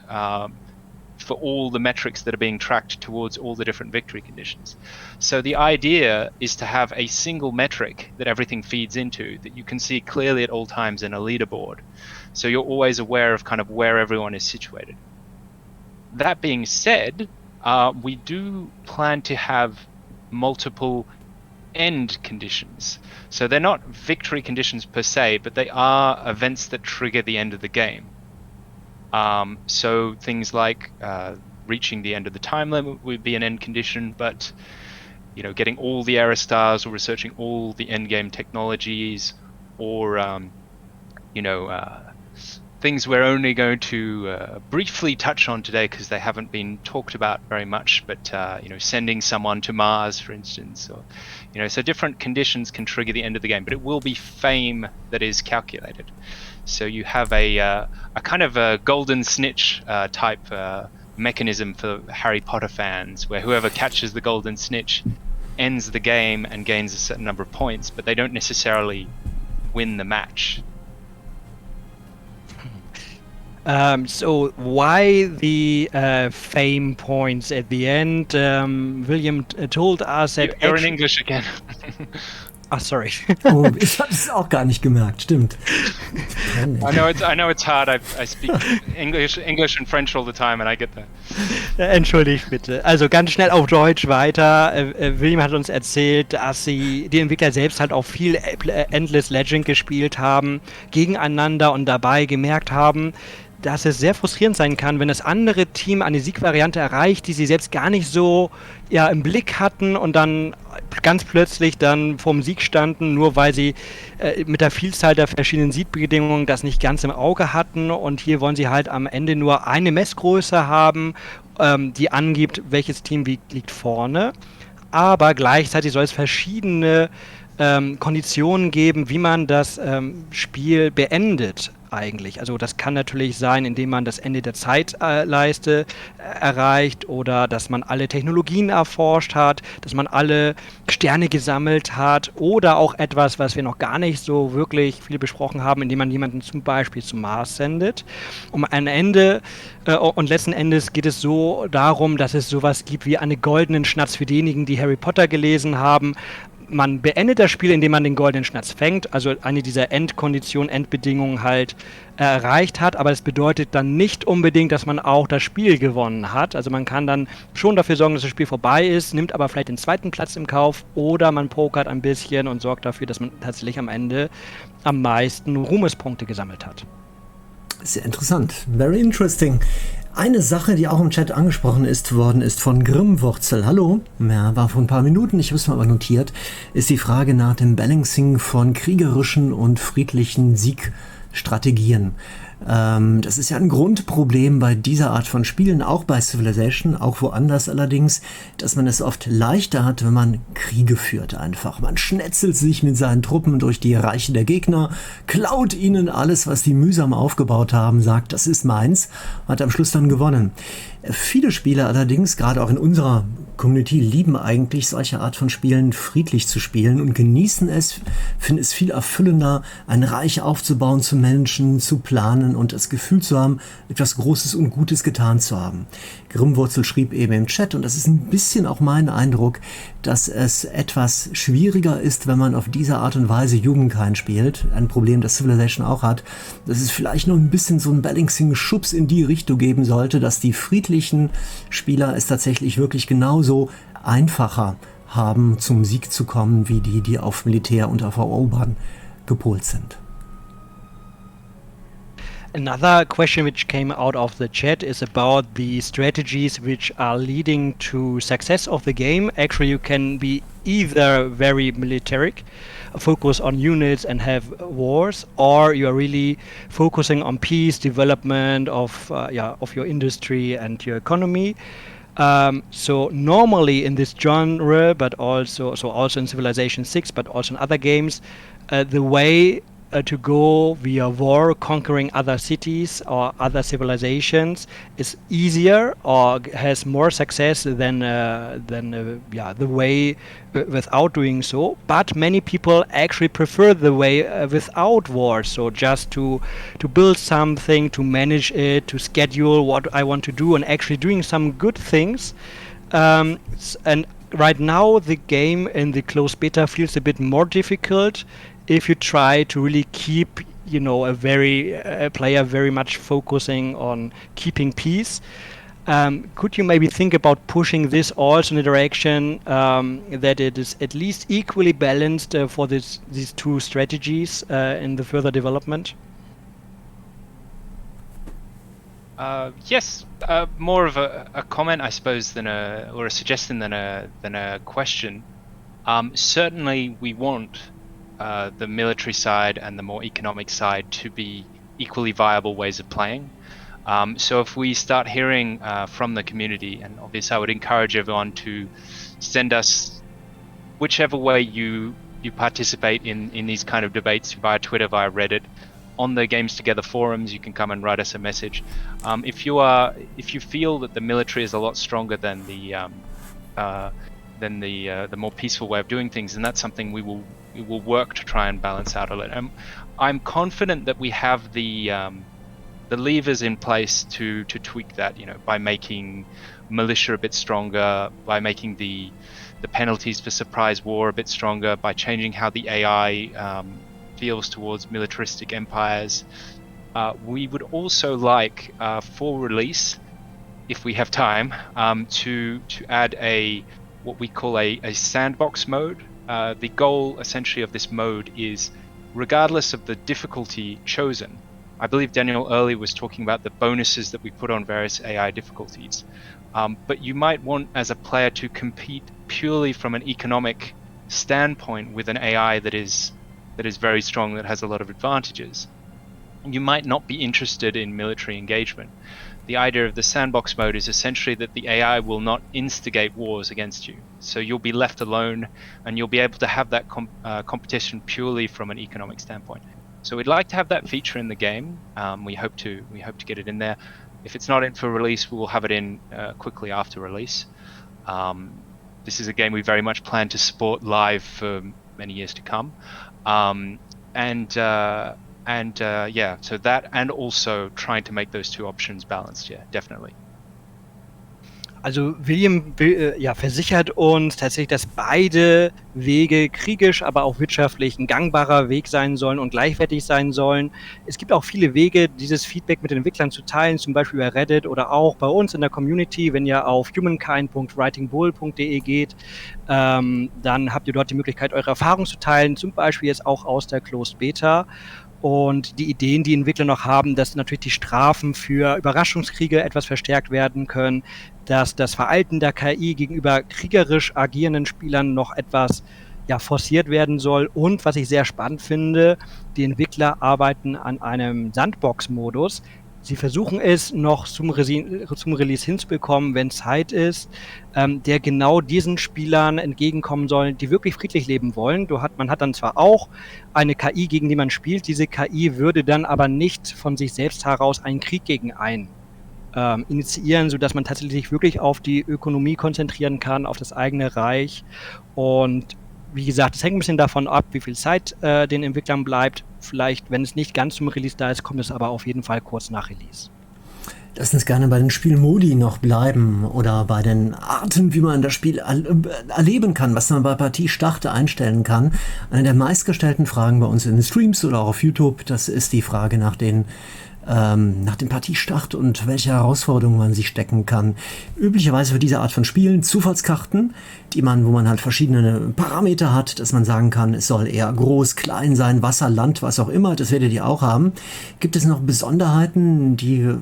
B: for all the metrics that are being tracked towards all the different victory conditions. So the idea is to have a single metric that everything feeds into, that you can see clearly at all times in a leaderboard. So you're always aware of kind of where everyone is situated. That being said, we do plan to have multiple end conditions. So they're not victory conditions per se, but they are events that trigger the end of the game. So things like reaching the end of the time limit would be an end condition, but getting all the error stars or researching all the end game technologies, or things we're only going to briefly touch on today because they haven't been talked about very much, but sending someone to Mars, for instance, or so different conditions can trigger the end of the game, but it will be fame that is calculated. So you have a kind of a golden snitch type mechanism for Harry Potter fans, where whoever catches the golden snitch ends the game and gains a certain number of points, but they don't necessarily win the match.
C: So why the fame points at the end? William told us that...
B: You're in English again.
C: Sorry.
A: Oh, ich habe es auch gar nicht gemerkt, stimmt.
B: I know it's hard. I speak English and French all the time, and I get that.
C: Entschuldigt bitte. Also ganz schnell auf Deutsch weiter. William hat uns erzählt, dass die Entwickler selbst halt auch viel Endless Legend gespielt haben, gegeneinander, und dabei gemerkt haben, dass es sehr frustrierend sein kann, wenn das andere Team eine Siegvariante erreicht, die sie selbst gar nicht so im Blick hatten und dann ganz plötzlich dann vorm Sieg standen, nur weil sie mit der Vielzahl der verschiedenen Siegbedingungen das nicht ganz im Auge hatten. Und hier wollen sie halt am Ende nur eine Messgröße haben, die angibt, welches Team liegt vorne. Aber gleichzeitig soll es verschiedene Konditionen geben, wie man das Spiel beendet eigentlich. Also das kann natürlich sein, indem man das Ende der Zeitleiste erreicht, oder dass man alle Technologien erforscht hat, dass man alle Sterne gesammelt hat, oder auch etwas, was wir noch gar nicht so wirklich viel besprochen haben, indem man jemanden zum Beispiel zum Mars sendet. Und letzten Endes geht es so darum, dass es sowas gibt wie einen goldenen Schnatz für diejenigen, die Harry Potter gelesen haben. Man beendet das Spiel, indem man den goldenen Schnatz fängt, also eine dieser Endbedingungen halt erreicht hat, aber das bedeutet dann nicht unbedingt, dass man auch das Spiel gewonnen hat. Also man kann dann schon dafür sorgen, dass das Spiel vorbei ist, nimmt aber vielleicht den zweiten Platz im Kauf, oder man pokert ein bisschen und sorgt dafür, dass man tatsächlich am Ende am meisten Ruhmespunkte gesammelt hat.
A: Sehr interessant. Very interesting. Eine Sache, die auch im Chat angesprochen worden ist von Grimmwurzel. Hallo, ja, war vor ein paar Minuten, ich habe es mal aber notiert, ist die Frage nach dem Balancing von kriegerischen und friedlichen Siegstrategien. Das ist ja ein Grundproblem bei dieser Art von Spielen, auch bei Civilization, auch woanders allerdings, dass man es oft leichter hat, wenn man Kriege führt einfach. Man schnetzelt sich mit seinen Truppen durch die Reiche der Gegner, klaut ihnen alles, was die mühsam aufgebaut haben, sagt, das ist meins, hat am Schluss dann gewonnen. Viele Spieler allerdings, gerade auch in unserer Community, lieben eigentlich solche Art von Spielen friedlich zu spielen und genießen es, finden es viel erfüllender, ein Reich aufzubauen, zu managen, zu planen und das Gefühl zu haben, etwas Großes und Gutes getan zu haben. Grimmwurzel schrieb eben im Chat, und das ist ein bisschen auch mein Eindruck, dass es etwas schwieriger ist, wenn man auf diese Art und Weise Humankind spielt. Ein Problem, das Civilization auch hat, dass es vielleicht noch ein bisschen so einen Balancing-Schubs in die Richtung geben sollte, dass die friedlichen Spieler es tatsächlich wirklich genauso einfacher haben, zum Sieg zu kommen, wie die, die auf Militär und auf Erobern gepolt sind.
C: Another question which came out of the chat is about the strategies which are leading to success of the game. Actually, you can be either very militaric, focus on units and have wars, or you are really focusing on peace, development of your industry and your economy. So normally in this genre, but also in Civilization 6, but also in other games, the way to go via war, conquering other cities or other civilizations, is easier or has more success than the way without doing so. But many people actually prefer the way without war. So just to build something, to manage it, to schedule what I want to do, and actually doing some good things. And right now the game in the closed beta feels a bit more difficult if you try to really keep, a player very much focusing on keeping peace. Could you maybe think about pushing this also in a direction that it is at least equally balanced for these two strategies in the further development?
B: Yes, more of a comment, I suppose, or a suggestion than a question. Certainly, we want the military side and the more economic side to be equally viable ways of playing. So if we start hearing from the community, and obviously I would encourage everyone to send us whichever way you participate in these kind of debates, via Twitter, via Reddit, on the Games Together forums, you can come and write us a message. If you feel that the military is a lot stronger than the more peaceful way of doing things, and that's something we will work to try and balance out a little. I'm confident that we have the levers in place to tweak that, by making militia a bit stronger, by making the penalties for surprise war a bit stronger, by changing how the AI feels towards militaristic empires. We would also like, for release, if we have time, to add what we call a sandbox mode. The goal essentially of this mode is, regardless of the difficulty chosen, I believe Daniel earlier was talking about the bonuses that we put on various AI difficulties, but you might want as a player to compete purely from an economic standpoint with an AI that is very strong, that has a lot of advantages. You might not be interested in military engagement. The idea of the sandbox mode is essentially that the AI will not instigate wars against you. So you'll be left alone, and you'll be able to have that competition purely from an economic standpoint. So we'd like to have that feature in the game. We hope to get it in there. If it's not in for release, we will have it in quickly after release. This is a game we very much plan to support live for many years to come. So that, and also trying to make those two options balanced, definitely.
C: Also William versichert uns tatsächlich, dass beide Wege kriegisch, aber auch wirtschaftlich ein gangbarer Weg sein sollen und gleichwertig sein sollen. Es gibt auch viele Wege, dieses Feedback mit den Entwicklern zu teilen, zum Beispiel über Reddit oder auch bei uns in der Community. Wenn ihr auf humankind.writingbull.de geht, dann habt ihr dort die Möglichkeit, eure Erfahrungen zu teilen, zum Beispiel jetzt auch aus der Closed Beta. Und die Ideen, die Entwickler noch haben, dass natürlich die Strafen für Überraschungskriege etwas verstärkt werden können, dass das Verhalten der KI gegenüber kriegerisch agierenden Spielern noch etwas forciert werden soll. Und was ich sehr spannend finde, die Entwickler arbeiten an einem Sandbox-Modus. Sie versuchen es noch zum Release hinzubekommen, wenn Zeit ist, der genau diesen Spielern entgegenkommen soll, die wirklich friedlich leben wollen. Man hat dann zwar auch eine KI, gegen die man spielt, diese KI würde dann aber nicht von sich selbst heraus einen Krieg gegen einen initiieren, sodass man tatsächlich wirklich auf die Ökonomie konzentrieren kann, auf das eigene Reich. Und wie gesagt, es hängt ein bisschen davon ab, wie viel Zeit den Entwicklern bleibt. Vielleicht, wenn es nicht ganz zum Release da ist, kommt es aber auf jeden Fall kurz nach Release.
A: Lass uns gerne bei den Spielmodi noch bleiben oder bei den Arten, wie man das Spiel erleben kann, was man bei Partiestart einstellen kann. Eine der meistgestellten Fragen bei uns in den Streams oder auch auf YouTube, das ist die Frage nach dem Partiestart und welche Herausforderungen man sich stecken kann. Üblicherweise für diese Art von Spielen Zufallskarten, wo man halt verschiedene Parameter hat, dass man sagen kann, es soll eher groß, klein sein, Wasser, Land, was auch immer, das werdet ihr auch haben. Gibt es noch Besonderheiten, über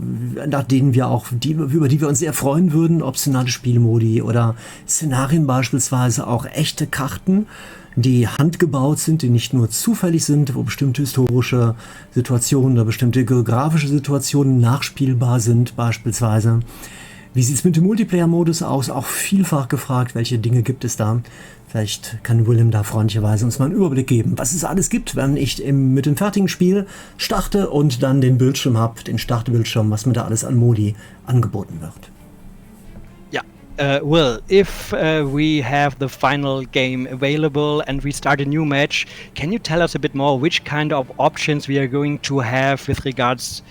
A: die wir uns sehr freuen würden, optionale Spielmodi oder Szenarien beispielsweise, auch echte Karten, die handgebaut sind, die nicht nur zufällig sind, wo bestimmte historische Situationen oder bestimmte geografische Situationen nachspielbar sind beispielsweise. Wie sieht es mit dem Multiplayer-Modus aus? Auch vielfach gefragt, welche Dinge gibt es da? Vielleicht kann William da freundlicherweise uns mal einen Überblick geben, was es alles gibt, wenn ich mit dem fertigen Spiel starte und dann den Bildschirm habe, den Startbildschirm, was mir da alles an Modi angeboten wird.
C: Well, if we have the final game available and we start a new match, can you tell us a bit more which kind of options we are going to have with regards,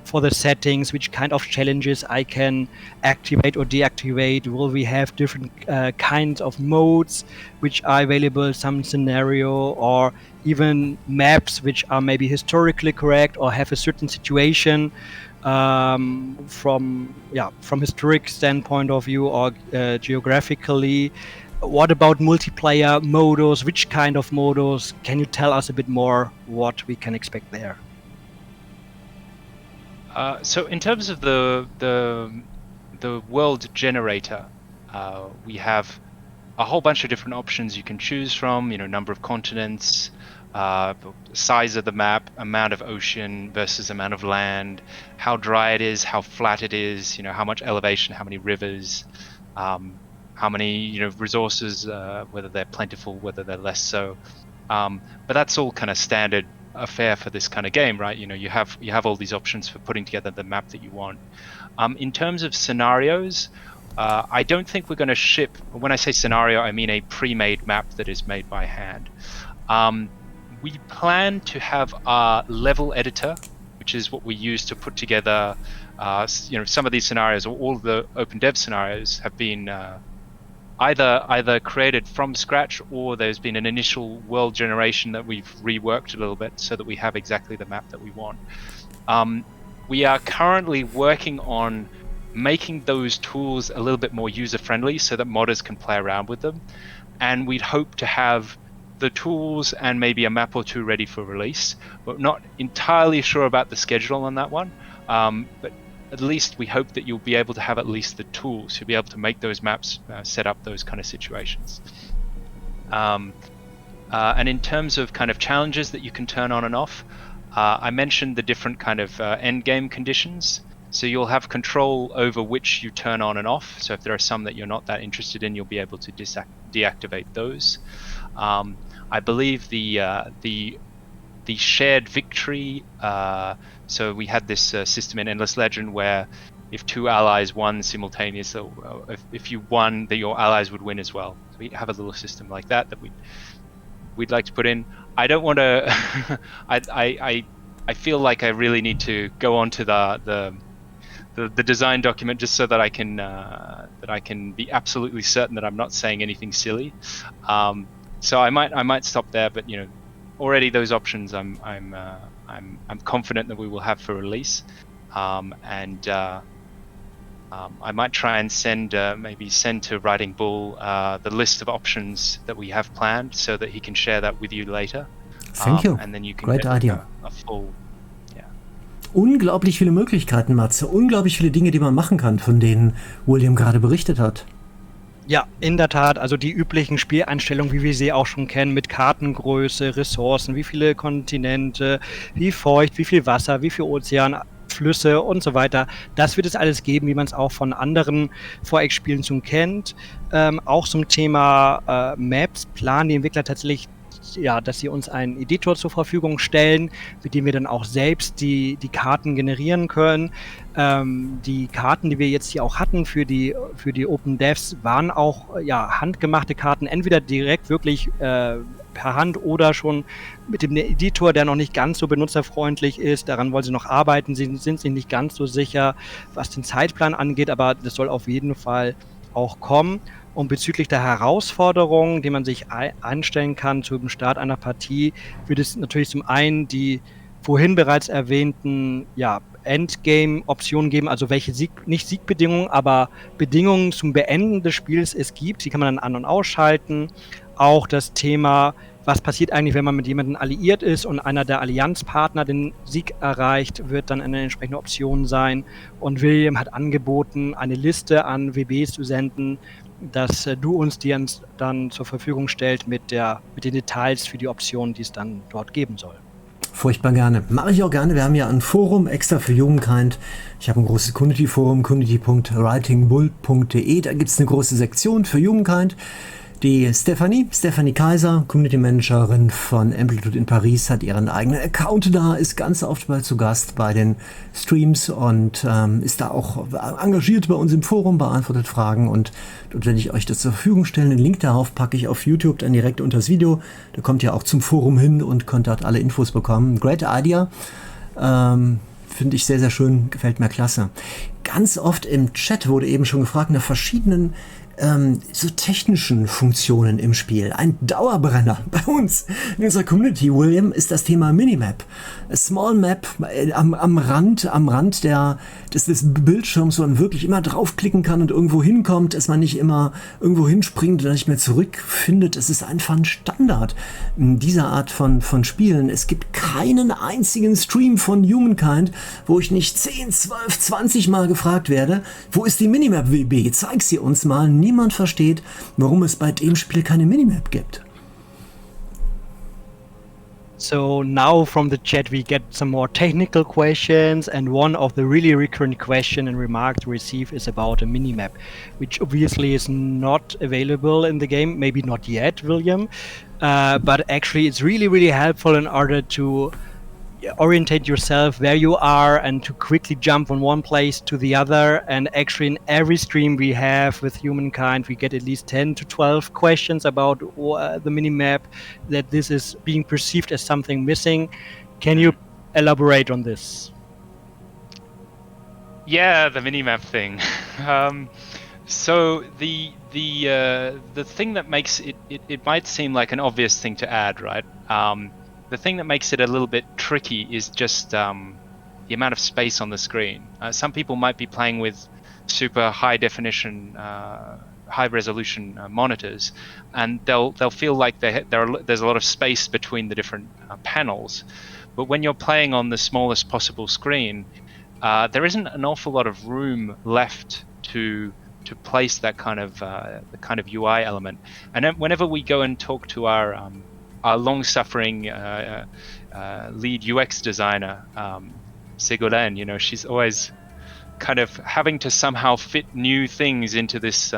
C: for the settings, which kind of challenges I can activate or deactivate? Will we have different kinds of modes which are available, some scenario, or even maps which are maybe historically correct or have a certain situation? From historic standpoint of view or geographically. What about multiplayer modus? Which kind of modus? Can you tell us a bit more what we can expect there?
B: So in terms of the world generator, we have a whole bunch of different options you can choose from. Number of continents, size of the map, amount of ocean versus amount of land, how dry it is, how flat it is, how much elevation, how many rivers, how many resources, whether they're plentiful, whether they're less so. But that's all kind of standard affair for this kind of game, right? You have all these options for putting together the map that you want. In terms of scenarios, I don't think we're going to ship. When I say scenario, I mean a pre-made map that is made by hand. We plan to have our level editor, which is what we use to put together, some of these scenarios, or all of the open dev scenarios have been either created from scratch, or there's been an initial world generation that we've reworked a little bit so that we have exactly the map that we want. We are currently working on making those tools a little bit more user-friendly so that modders can play around with them, and we'd hope to have the tools and maybe a map or two ready for release, but not entirely sure about the schedule on that one. But at least we hope that you'll be able to have at least the tools to be able to make those maps, set up those kind of situations. And in terms of kind of challenges that you can turn on and off, I mentioned the different kind of end game conditions. So you'll have control over which you turn on and off. So if there are some that you're not that interested in, you'll be able to deactivate those. I believe the shared victory. So we had this system in Endless Legend where if two allies won simultaneously, if you won, that your allies would win as well. So we have a little system like that we'd like to put in. I don't want to. I feel like I really need to go on to the design document just so that I can be absolutely certain that I'm not saying anything silly. So I might stop there, but already those options I'm confident that we will have for release, and I might try and send to Riding Bull the list of options that we have planned so that he can share that with you later.
A: Thank you.
B: And then you can
A: Great
B: get
A: idea.
B: A full.
A: Unglaublich viele Möglichkeiten, Matze. Unglaublich viele Dinge, die man machen kann, von denen William gerade berichtet hat.
C: Ja, in der Tat. Also die üblichen Spieleinstellungen, wie wir sie auch schon kennen, mit Kartengröße, Ressourcen, wie viele Kontinente, wie feucht, wie viel Wasser, wie viel Ozean, Flüsse und so weiter. Das wird es alles geben, wie man es auch von anderen 4X-Spielen schon kennt. Auch zum Thema Maps planen die Entwickler tatsächlich dass sie uns einen Editor zur Verfügung stellen, mit dem wir dann auch selbst die Karten generieren können. Die Karten, die wir jetzt hier auch hatten für die Open Devs, waren auch handgemachte Karten, entweder direkt wirklich per Hand oder schon mit dem Editor, der noch nicht ganz so benutzerfreundlich ist. Daran wollen sie noch arbeiten. Sie sind sich nicht ganz so sicher, was den Zeitplan angeht, aber das soll auf jeden Fall auch kommen. Und bezüglich der Herausforderungen, die man sich einstellen kann zum Start einer Partie, wird es natürlich zum einen die vorhin bereits erwähnten Endgame-Optionen geben, also welche nicht Siegbedingungen, aber Bedingungen zum Beenden des Spiels es gibt. Die kann man dann an- und ausschalten. Auch das Thema, was passiert eigentlich, wenn man mit jemandem alliiert ist und einer der Allianzpartner den Sieg erreicht, wird dann eine entsprechende Option sein. Und William hat angeboten, eine Liste an WBs zu senden, dass du uns die dann zur Verfügung stellt mit den Details für die Optionen, die es dann dort geben soll.
A: Furchtbar gerne. Mache ich auch gerne. Wir haben ja ein Forum extra für Humankind. Ich habe ein großes Community-Forum, community.writingbull.de. Da gibt es eine große Sektion für Humankind. Die Stephanie Kaiser, Community Managerin von Amplitude in Paris, hat ihren eigenen Account da, ist ganz oft mal zu Gast bei den Streams und ist da auch engagiert bei uns im Forum, beantwortet Fragen und dort werde ich euch das zur Verfügung stellen. Den Link darauf packe ich auf YouTube dann direkt unter das Video. Da kommt ihr auch zum Forum hin und könnt dort alle Infos bekommen. Great idea. Finde ich sehr, sehr schön, gefällt mir klasse. Ganz oft im Chat wurde eben schon gefragt nach verschiedenen so technischen Funktionen im Spiel. Ein Dauerbrenner bei uns in unserer Community, William, ist das Thema Minimap. A Small Map am Rand des Bildschirms, wo man wirklich immer draufklicken kann und irgendwo hinkommt, dass man nicht immer irgendwo hinspringt oder nicht mehr zurückfindet. Es ist einfach ein Standard in dieser Art von Spielen. Es gibt keinen einzigen Stream von Humankind, wo ich nicht 10, 12, 20 Mal gefragt werde, wo ist die Minimap WB? Zeig sie uns mal. Niemand versteht, warum es bei dem Spiel keine Minimap gibt.
C: So now from the chat we get some more technical questions, and one of the really recurrent question and remarks we receive is about a minimap, which obviously is not available in the game, maybe not yet, William, but actually it's really helpful in order to orientate yourself where you are and to quickly jump from one place to the other. And actually in every stream we have with Humankind, we get at least 10 to 12 questions about the minimap, that this is being perceived as something missing. Can you elaborate on this?
B: Yeah, the minimap thing. So the thing that makes it might seem like an obvious thing to add, right? The thing that makes it a little bit tricky is just the amount of space on the screen. Some people might be playing with super high definition, high resolution monitors, and they'll feel like there's a lot of space between the different panels. But when you're playing on the smallest possible screen, there isn't an awful lot of room left to place that kind of UI element. And then whenever we go and talk to our long-suffering lead UX designer, Ségolène, she's always kind of having to somehow fit new things into this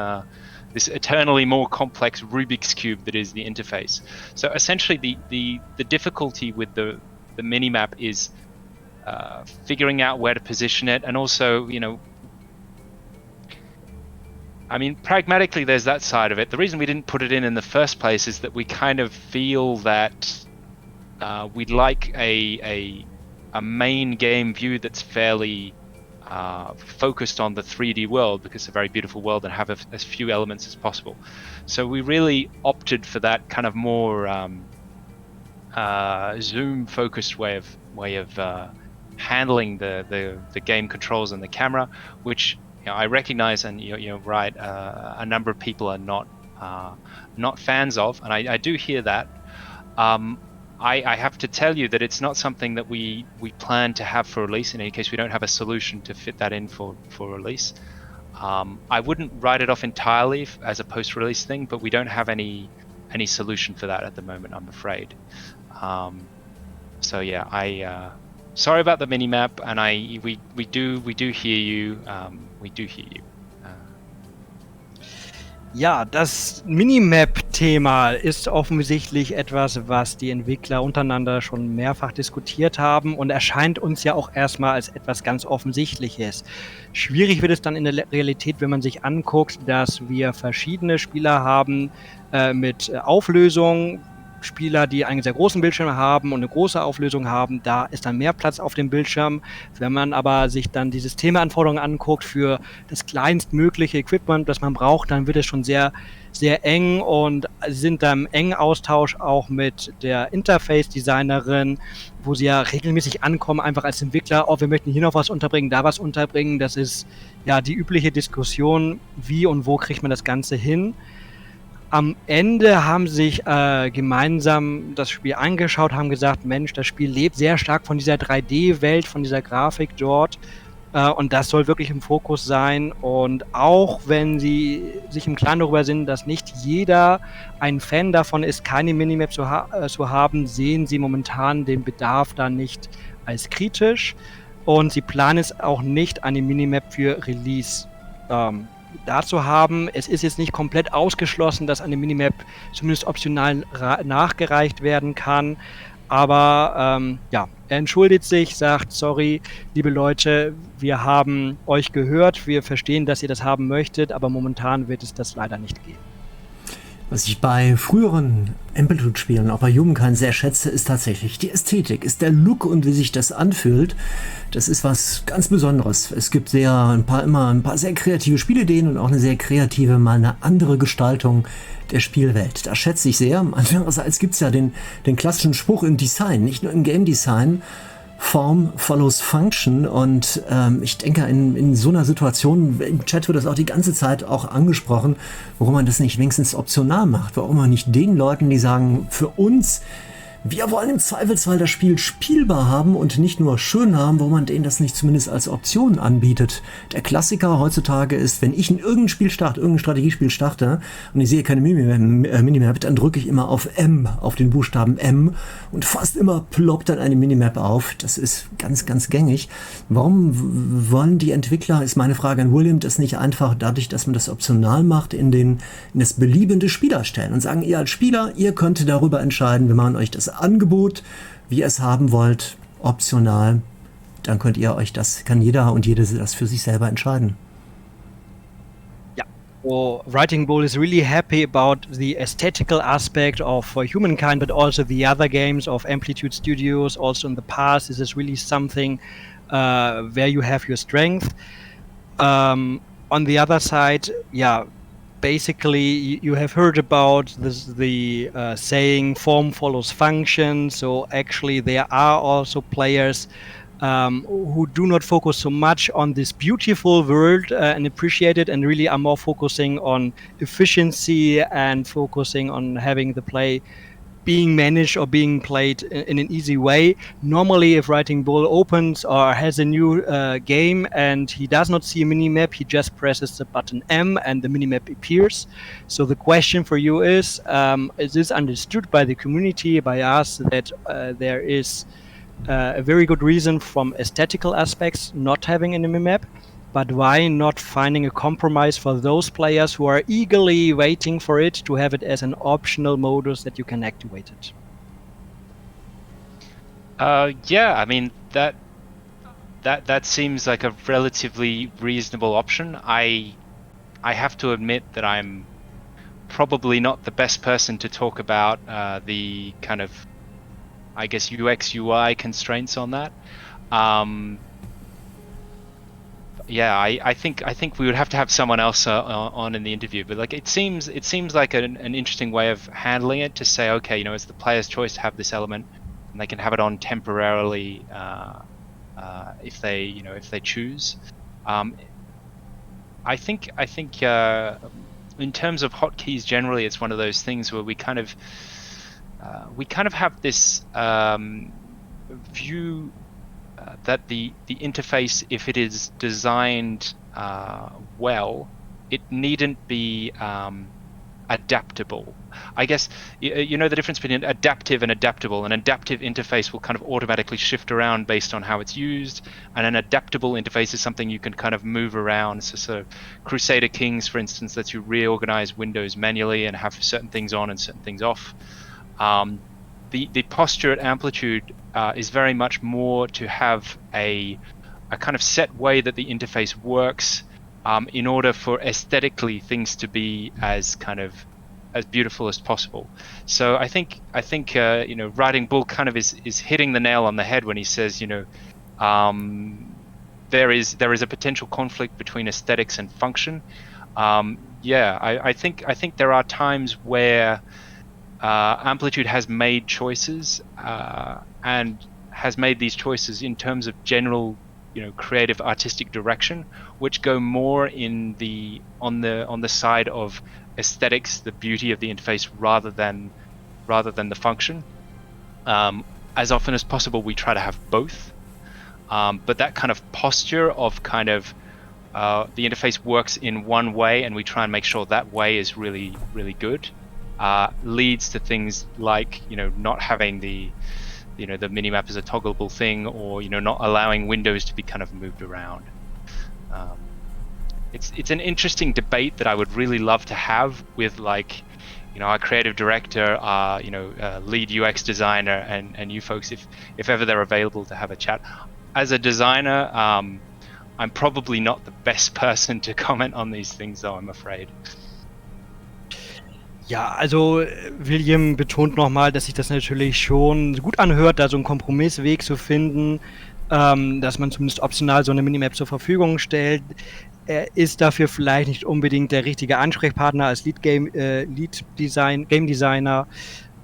B: eternally more complex Rubik's Cube that is the interface. So essentially the difficulty with the minimap is figuring out where to position it, and also, I mean, pragmatically, there's that side of it. The reason we didn't put it in the first place is that we kind of feel that we'd like a main game view that's fairly focused on the 3D world, because it's a very beautiful world and have as few elements as possible. So we really opted for that kind of more zoom-focused way of handling the game controls and the camera, which I recognize, and you're right, a number of people are not fans of, and I do hear that. I have to tell you that it's not something that we plan to have for release. In any case, we don't have a solution to fit that in for release. I wouldn't write it off entirely as a post-release thing, but we don't have any solution for that at the moment, I'm afraid. So yeah, sorry about the minimap, and we do hear you. We do hear you.
C: Ja, das Minimap-Thema ist offensichtlich etwas, was die Entwickler untereinander schon mehrfach diskutiert haben und erscheint uns ja auch erstmal als etwas ganz Offensichtliches. Schwierig wird es dann in der Realität, wenn man sich anguckt, dass wir verschiedene Spieler haben mit Auflösung. Spieler, die einen sehr großen Bildschirm haben und eine große Auflösung haben, da ist dann mehr Platz auf dem Bildschirm. Wenn man aber sich dann die Systemanforderungen anguckt für das kleinstmögliche Equipment, das man braucht, dann wird es schon sehr, sehr eng und sind da im engen Austausch auch mit der Interface-Designerin, wo sie ja regelmäßig ankommen, einfach als Entwickler, oh, wir möchten hier noch was unterbringen, da was unterbringen. Das ist ja die übliche Diskussion, wie und wo kriegt man das Ganze hin. Am Ende haben sich gemeinsam das Spiel angeschaut, haben gesagt, Mensch, das Spiel lebt sehr stark von dieser 3D-Welt, von dieser Grafik dort. Und das soll wirklich im Fokus sein. Und auch wenn sie sich im Klaren darüber sind, dass nicht jeder ein Fan davon ist, keine Minimap zu haben, sehen sie momentan den Bedarf da nicht als kritisch. Und sie planen es auch nicht, eine Minimap für Release dazu haben. Es ist jetzt nicht komplett ausgeschlossen, dass eine Minimap zumindest optional nachgereicht werden kann. Aber ja, er entschuldigt sich, sagt, sorry, liebe Leute, wir haben euch gehört, wir verstehen, dass ihr das haben möchtet, aber momentan wird es das leider nicht geben.
A: Was ich bei früheren Amplitude-Spielen, auch bei Humankind, sehr schätze, ist tatsächlich die Ästhetik, ist der Look und wie sich das anfühlt. Das ist was ganz Besonderes. Es gibt immer ein paar sehr kreative Spielideen und auch eine sehr kreative, mal eine andere Gestaltung der Spielwelt. Das schätze ich sehr. Andererseits gibt es ja den klassischen Spruch im Design, nicht nur im Game Design, Form follows Function, und ich denke, in so einer Situation, im Chat wird das auch die ganze Zeit auch angesprochen, warum man das nicht wenigstens optional macht, warum man nicht den Leuten, die sagen, für uns, wir wollen im Zweifelsfall das Spiel spielbar haben und nicht nur schön haben, wo man denen das nicht zumindest als Option anbietet. Der Klassiker heutzutage ist, wenn ich irgendein Strategiespiel starte und ich sehe keine Minimap, dann drücke ich immer auf M, auf den Buchstaben M, und fast immer ploppt dann eine Minimap auf. Das ist ganz, ganz gängig. Warum wollen die Entwickler, ist meine Frage an William, das nicht einfach dadurch, dass man das optional macht, in das beliebende Spieler stellen und sagen, ihr als Spieler, ihr könnt darüber entscheiden, wir machen euch das Angebot, wie ihr es haben wollt, optional, dann kann jeder und jede das für sich selber entscheiden.
C: Ja, well, Writing Bull is really happy about the aesthetical aspect of Humankind, but also the other games of Amplitude Studios. Also in the past, this is really something where you have your strength. On the other side, yeah, basically you have heard about the saying form follows function. So actually there are also players who do not focus so much on this beautiful world and appreciate it, and really are more focusing on efficiency and focusing on having the play being managed or being played in an easy way. Normally, if Writing Bull opens or has a new game and he does not see a minimap, he just presses the button M and the minimap appears. So the question for you is this understood by the community, by us, that there is a very good reason from aesthetical aspects not having a minimap? But why not finding a compromise for those players who are eagerly waiting for it to have it as an optional modus that you can activate it?
B: Yeah, I mean that seems like a relatively reasonable option. I have to admit that I'm probably not the best person to talk about the kind of, I guess, UX UI constraints on that. Yeah, I think we would have to have someone else on in the interview, but like it seems like an interesting way of handling it, to say, okay, it's the player's choice to have this element, and they can have it on temporarily if they choose. I think in terms of hotkeys generally, it's one of those things where we kind of have this view that the interface, if it is designed well, it needn't be adaptable. I guess you know the difference between adaptive and adaptable. An adaptive interface will kind of automatically shift around based on how it's used, and an adaptable interface is something you can kind of move around. So sort of Crusader Kings, for instance, lets you reorganize windows manually and have certain things on and certain things off. The posture at Amplitude is very much more to have a kind of set way that the interface works in order for aesthetically things to be as kind of as beautiful as possible. So I think you know, Riding Bull kind of is hitting the nail on the head when he says, you know, there is a potential conflict between aesthetics and function. I think there are times where Amplitude has made choices and has made these choices in terms of general, you know, creative artistic direction, which go more in on the side of aesthetics, the beauty of the interface, rather than the function. As often as possible, we try to have both, but that kind of posture of kind of the interface works in one way, and we try and make sure that way is really, really good, leads to things like, you know, not having the minimap as a toggleable thing, or, you know, not allowing windows to be kind of moved around. It's an interesting debate that I would really love to have with, like, you know, our creative director, our, you know, lead UX designer, and you folks, if ever they're available to have a chat. As a designer, I'm probably not the best person to comment on these things, though, I'm afraid.
C: Ja, also William betont nochmal, dass sich das natürlich schon gut anhört, da so einen Kompromissweg zu finden, dass man zumindest optional so eine Minimap zur Verfügung stellt. Er ist dafür vielleicht nicht unbedingt der richtige Ansprechpartner als Game Designer.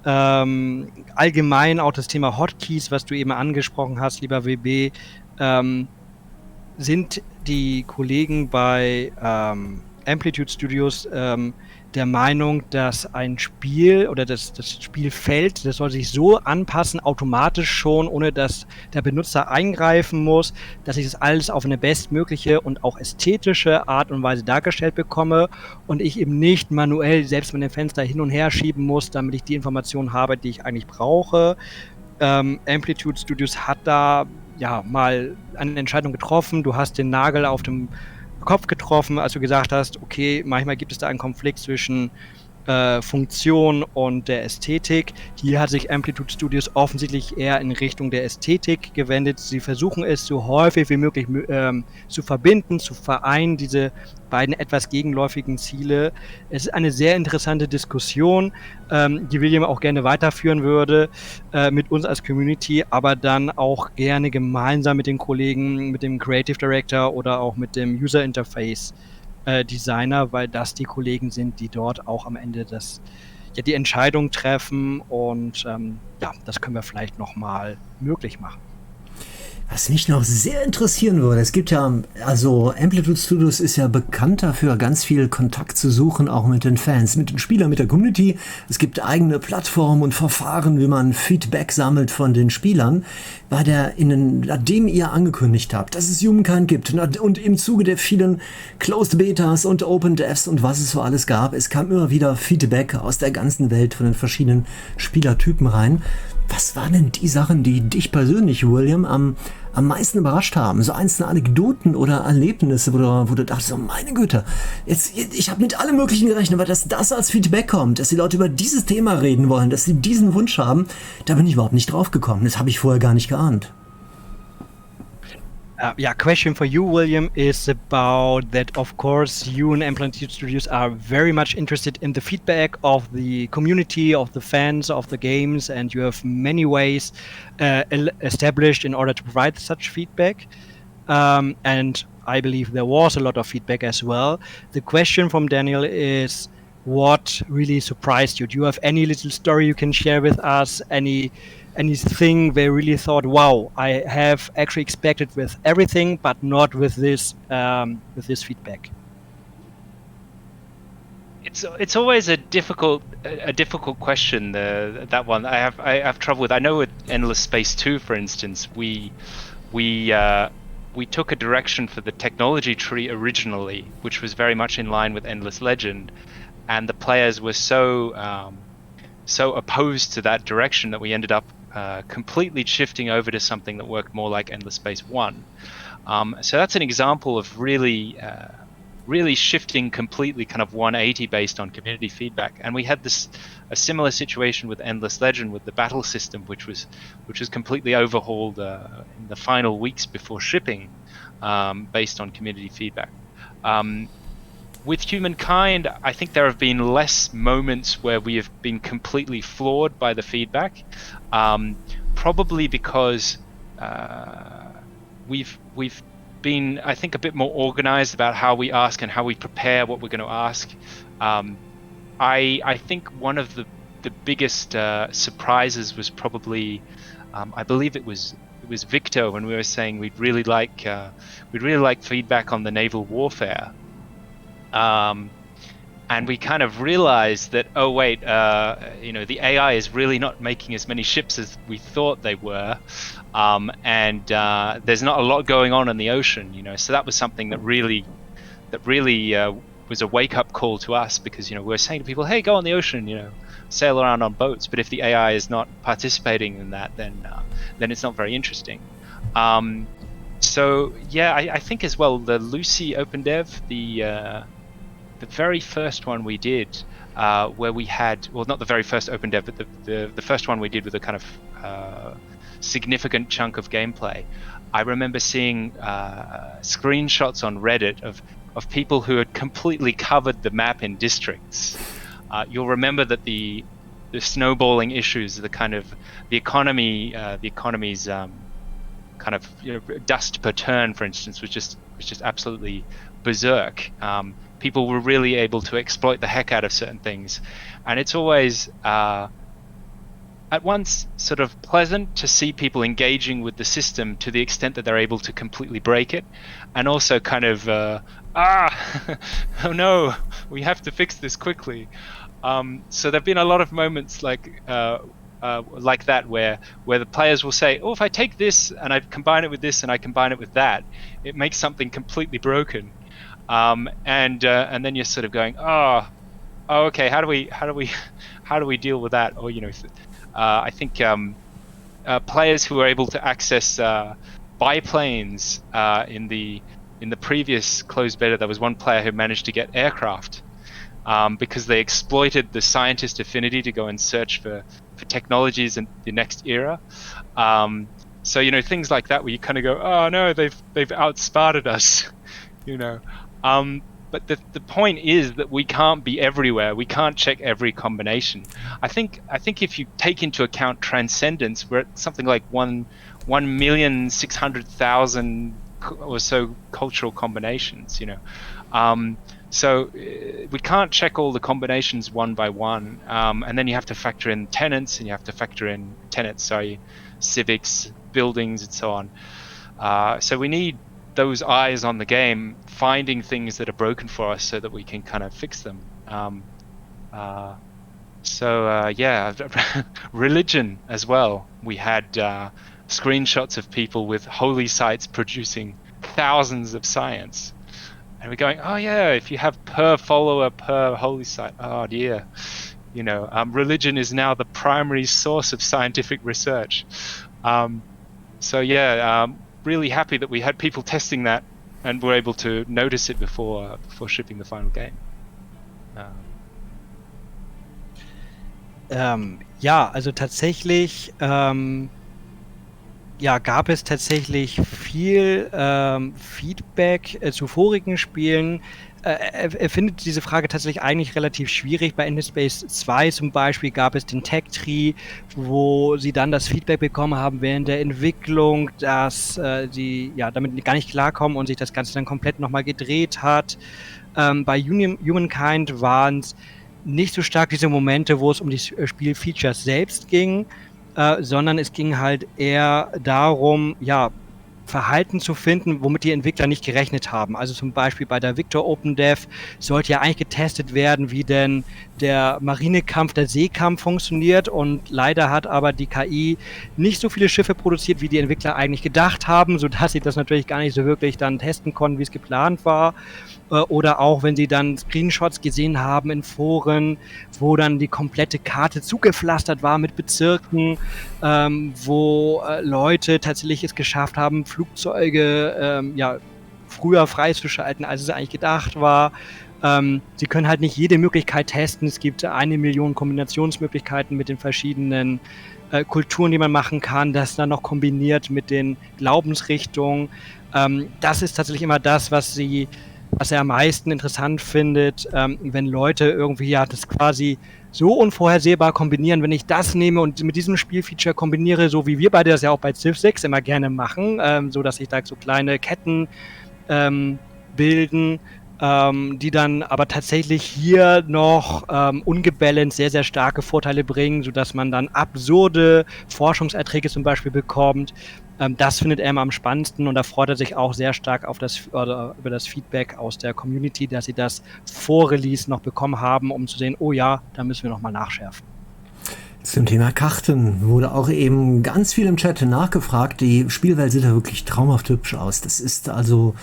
C: Allgemein auch das Thema Hotkeys, was du eben angesprochen hast, lieber WB, sind die Kollegen bei Amplitude Studios der Meinung, dass ein Spiel oder das Spielfeld, das soll sich so anpassen, automatisch schon, ohne dass der Benutzer eingreifen muss, dass ich das alles auf eine bestmögliche und auch ästhetische Art und Weise dargestellt bekomme und ich eben nicht manuell selbst mit dem Fenster hin und her schieben muss, damit ich die Informationen habe, die ich eigentlich brauche. Amplitude Studios hat da ja mal eine Entscheidung getroffen. Du hast den Nagel auf dem Kopf getroffen, als du gesagt hast, okay, manchmal gibt es da einen Konflikt zwischen Funktion und der Ästhetik. Hier hat sich Amplitude Studios offensichtlich eher in Richtung der Ästhetik gewendet. Sie versuchen es so häufig wie möglich zu verbinden, zu vereinen, diese beiden etwas gegenläufigen Ziele. Es ist eine sehr interessante Diskussion, die William auch gerne weiterführen würde mit uns als Community, aber dann auch gerne gemeinsam mit den Kollegen, mit dem Creative Director oder auch mit dem User Interface Designer, weil das die Kollegen sind, die dort auch am Ende die Entscheidung treffen, und das können wir vielleicht nochmal möglich machen.
A: Was mich noch sehr interessieren würde, es gibt ja, also Amplitude Studios ist ja bekannt dafür, ganz viel Kontakt zu suchen, auch mit den Fans, mit den Spielern, mit der Community. Es gibt eigene Plattformen und Verfahren, wie man Feedback sammelt von den Spielern. Nachdem ihr angekündigt habt, dass es Humankind gibt und im Zuge der vielen Closed Betas und Open Devs und was es so alles gab, es kam immer wieder Feedback aus der ganzen Welt von den verschiedenen Spielertypen rein. Was waren denn die Sachen, die dich persönlich, William, am meisten überrascht haben? So einzelne Anekdoten oder Erlebnisse, wo du dachtest, oh meine Güte, ich habe mit allem Möglichen gerechnet, aber dass das als Feedback kommt, dass die Leute über dieses Thema reden wollen, dass sie diesen Wunsch haben, da bin ich überhaupt nicht drauf gekommen. Das habe ich vorher gar nicht geahnt.
C: Question for you, William, is about that, of course, you and Amplitude Studios are very much interested in the feedback of the community, of the fans of the games, and you have many ways established in order to provide such feedback. And I believe there was a lot of feedback as well. The question from Daniel is, what really surprised you? Do you have any little story you can share with us? Anything they really thought, wow, I have actually expected with everything, but not with this feedback?
B: It's always a difficult question. That one I have trouble with. I know with Endless Space 2, for instance, we took a direction for the technology tree originally, which was very much in line with Endless Legend. and the players were so opposed to that direction that we ended up completely shifting over to something that worked more like Endless Space 1. So that's an example of really shifting completely kind of 180 based on community feedback. And we had a similar situation with Endless Legend with the battle system, which was completely overhauled in the final weeks before shipping, based on community feedback. With Humankind, I think there have been less moments where we have been completely floored by the feedback, probably because we've been, I think, a bit more organized about how we ask and how we prepare what we're going to ask. I think one of the biggest surprises was probably, I believe it was Victor, when we were saying we'd really like feedback on the naval warfare. And we kind of realized that, oh wait, the AI is really not making as many ships as we thought they were, and there's not a lot going on in the ocean, So that was something that really was a wake-up call to us, because we were saying to people, hey, go on the ocean, sail around on boats. But if the AI is not participating in that, then it's not very interesting. So yeah, I think as well the Lucy Open Dev, the very first one we did, where we had, well, not the very first Open Dev, but the first one we did with a kind of significant chunk of gameplay. I remember seeing screenshots on Reddit of people who had completely covered the map in districts. You'll remember that the snowballing issues, the economy's kind of dust per turn, for instance, was just absolutely berserk. People were really able to exploit the heck out of certain things, and it's always at once sort of pleasant to see people engaging with the system to the extent that they're able to completely break it, and also kind of oh no, we have to fix this quickly. So there've been a lot of moments like that where the players will say, oh, if I take this and I combine it with this and I combine it with that, it makes something completely broken. And then you're sort of going, oh, okay, how do we deal with that? Or I think players who are able to access biplanes in the previous closed beta, there was one player who managed to get aircraft because they exploited the scientist affinity to go and search for technologies in the next era. So things like that where you kind of go, oh no, they've outsmarted us, But the point is that we can't be everywhere. We can't check every combination. I think if you take into account transcendence, we're at something like 1,600,000 or so cultural combinations. So we can't check all the combinations one by one, and then you have to factor in tenants, and you have to factor in civics, buildings, and so on. So we need those eyes on the game, finding things that are broken for us so that we can kind of fix them. Religion as well. We had screenshots of people with holy sites producing thousands of science. And we're going, oh yeah, if you have per follower per holy site, oh dear. Religion is now the primary source of scientific research. Really happy that we had people testing that and were able to notice it before shipping the final game.
C: Also tatsächlich gab es tatsächlich viel Feedback zu vorigen Spielen. Er findet diese Frage tatsächlich eigentlich relativ schwierig. Bei Endless Space 2 zum Beispiel gab es den Tech-Tree, wo sie dann das Feedback bekommen haben während der Entwicklung, dass sie damit gar nicht klarkommen und sich das Ganze dann komplett nochmal gedreht hat. Bei Humankind waren es nicht so stark diese Momente, wo es um die Spielfeatures selbst ging, sondern es ging halt eher darum, Verhalten zu finden, womit die Entwickler nicht gerechnet haben. Also zum Beispiel bei der Victor Open Dev sollte ja eigentlich getestet werden, wie denn der Marinekampf, der Seekampf funktioniert, und leider hat aber die KI nicht so viele Schiffe produziert, wie die Entwickler eigentlich gedacht haben, sodass sie das natürlich gar nicht so wirklich dann testen konnten, wie es geplant war. oder auch wenn sie dann Screenshots gesehen haben in Foren, wo dann die komplette Karte zugepflastert war mit Bezirken, wo Leute tatsächlich es geschafft haben, Flugzeuge früher freizuschalten, als es eigentlich gedacht war. Sie können halt nicht jede Möglichkeit testen. Es gibt 1 Million Kombinationsmöglichkeiten mit den verschiedenen Kulturen, die man machen kann, das dann noch kombiniert mit den Glaubensrichtungen. Das ist tatsächlich immer das, was er am meisten interessant findet, wenn Leute irgendwie das quasi so unvorhersehbar kombinieren. Wenn ich das nehme und mit diesem Spielfeature kombiniere, so wie wir beide das ja auch bei Civ 6 immer gerne machen, so dass sich da so kleine Ketten bilden, die dann aber tatsächlich hier noch ungebalanced sehr, sehr starke Vorteile bringen, sodass man dann absurde Forschungserträge zum Beispiel bekommt. Das findet er immer am spannendsten und da freut er sich auch sehr stark über das Feedback aus der Community, dass sie das vor Release noch bekommen haben, um zu sehen, oh ja, da müssen wir nochmal nachschärfen.
A: Zum Thema Karten wurde auch eben ganz viel im Chat nachgefragt. Die Spielwelt sieht ja wirklich traumhaft hübsch aus. Das ist also,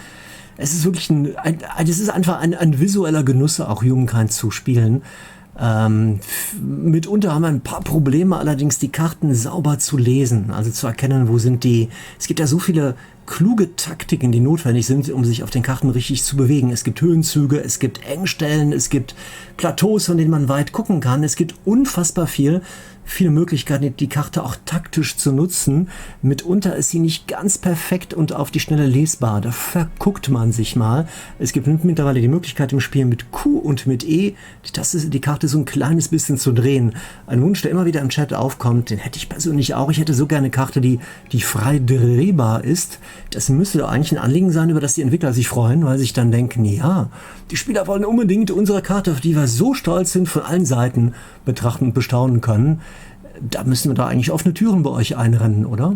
A: es ist wirklich es ist einfach ein visueller Genuss, auch Humankind zu spielen. Mitunter haben wir ein paar Probleme, allerdings die Karten sauber zu lesen, also zu erkennen, wo sind die. Es gibt ja so viele kluge Taktiken, die notwendig sind, um sich auf den Karten richtig zu bewegen. Es gibt Höhenzüge, es gibt Engstellen, es gibt Plateaus, von denen man weit gucken kann. Es gibt unfassbar viele Möglichkeiten, die Karte auch taktisch zu nutzen. Mitunter ist sie nicht ganz perfekt und auf die Schnelle lesbar. Da verguckt man sich mal. Es gibt mittlerweile die Möglichkeit im Spiel mit Q und mit E die Karte so ein kleines bisschen zu drehen. Ein Wunsch, der immer wieder im Chat aufkommt, den hätte ich persönlich auch. Ich hätte so gerne eine Karte, die frei drehbar ist. Das müsste doch eigentlich ein Anliegen sein, über das die Entwickler sich freuen, weil sie sich dann denken, ja, die Spieler wollen unbedingt unsere Karte, auf die wir so stolz sind, von allen Seiten betrachten und bestaunen können. Da müssen wir da eigentlich offene Türen bei euch einrennen, oder?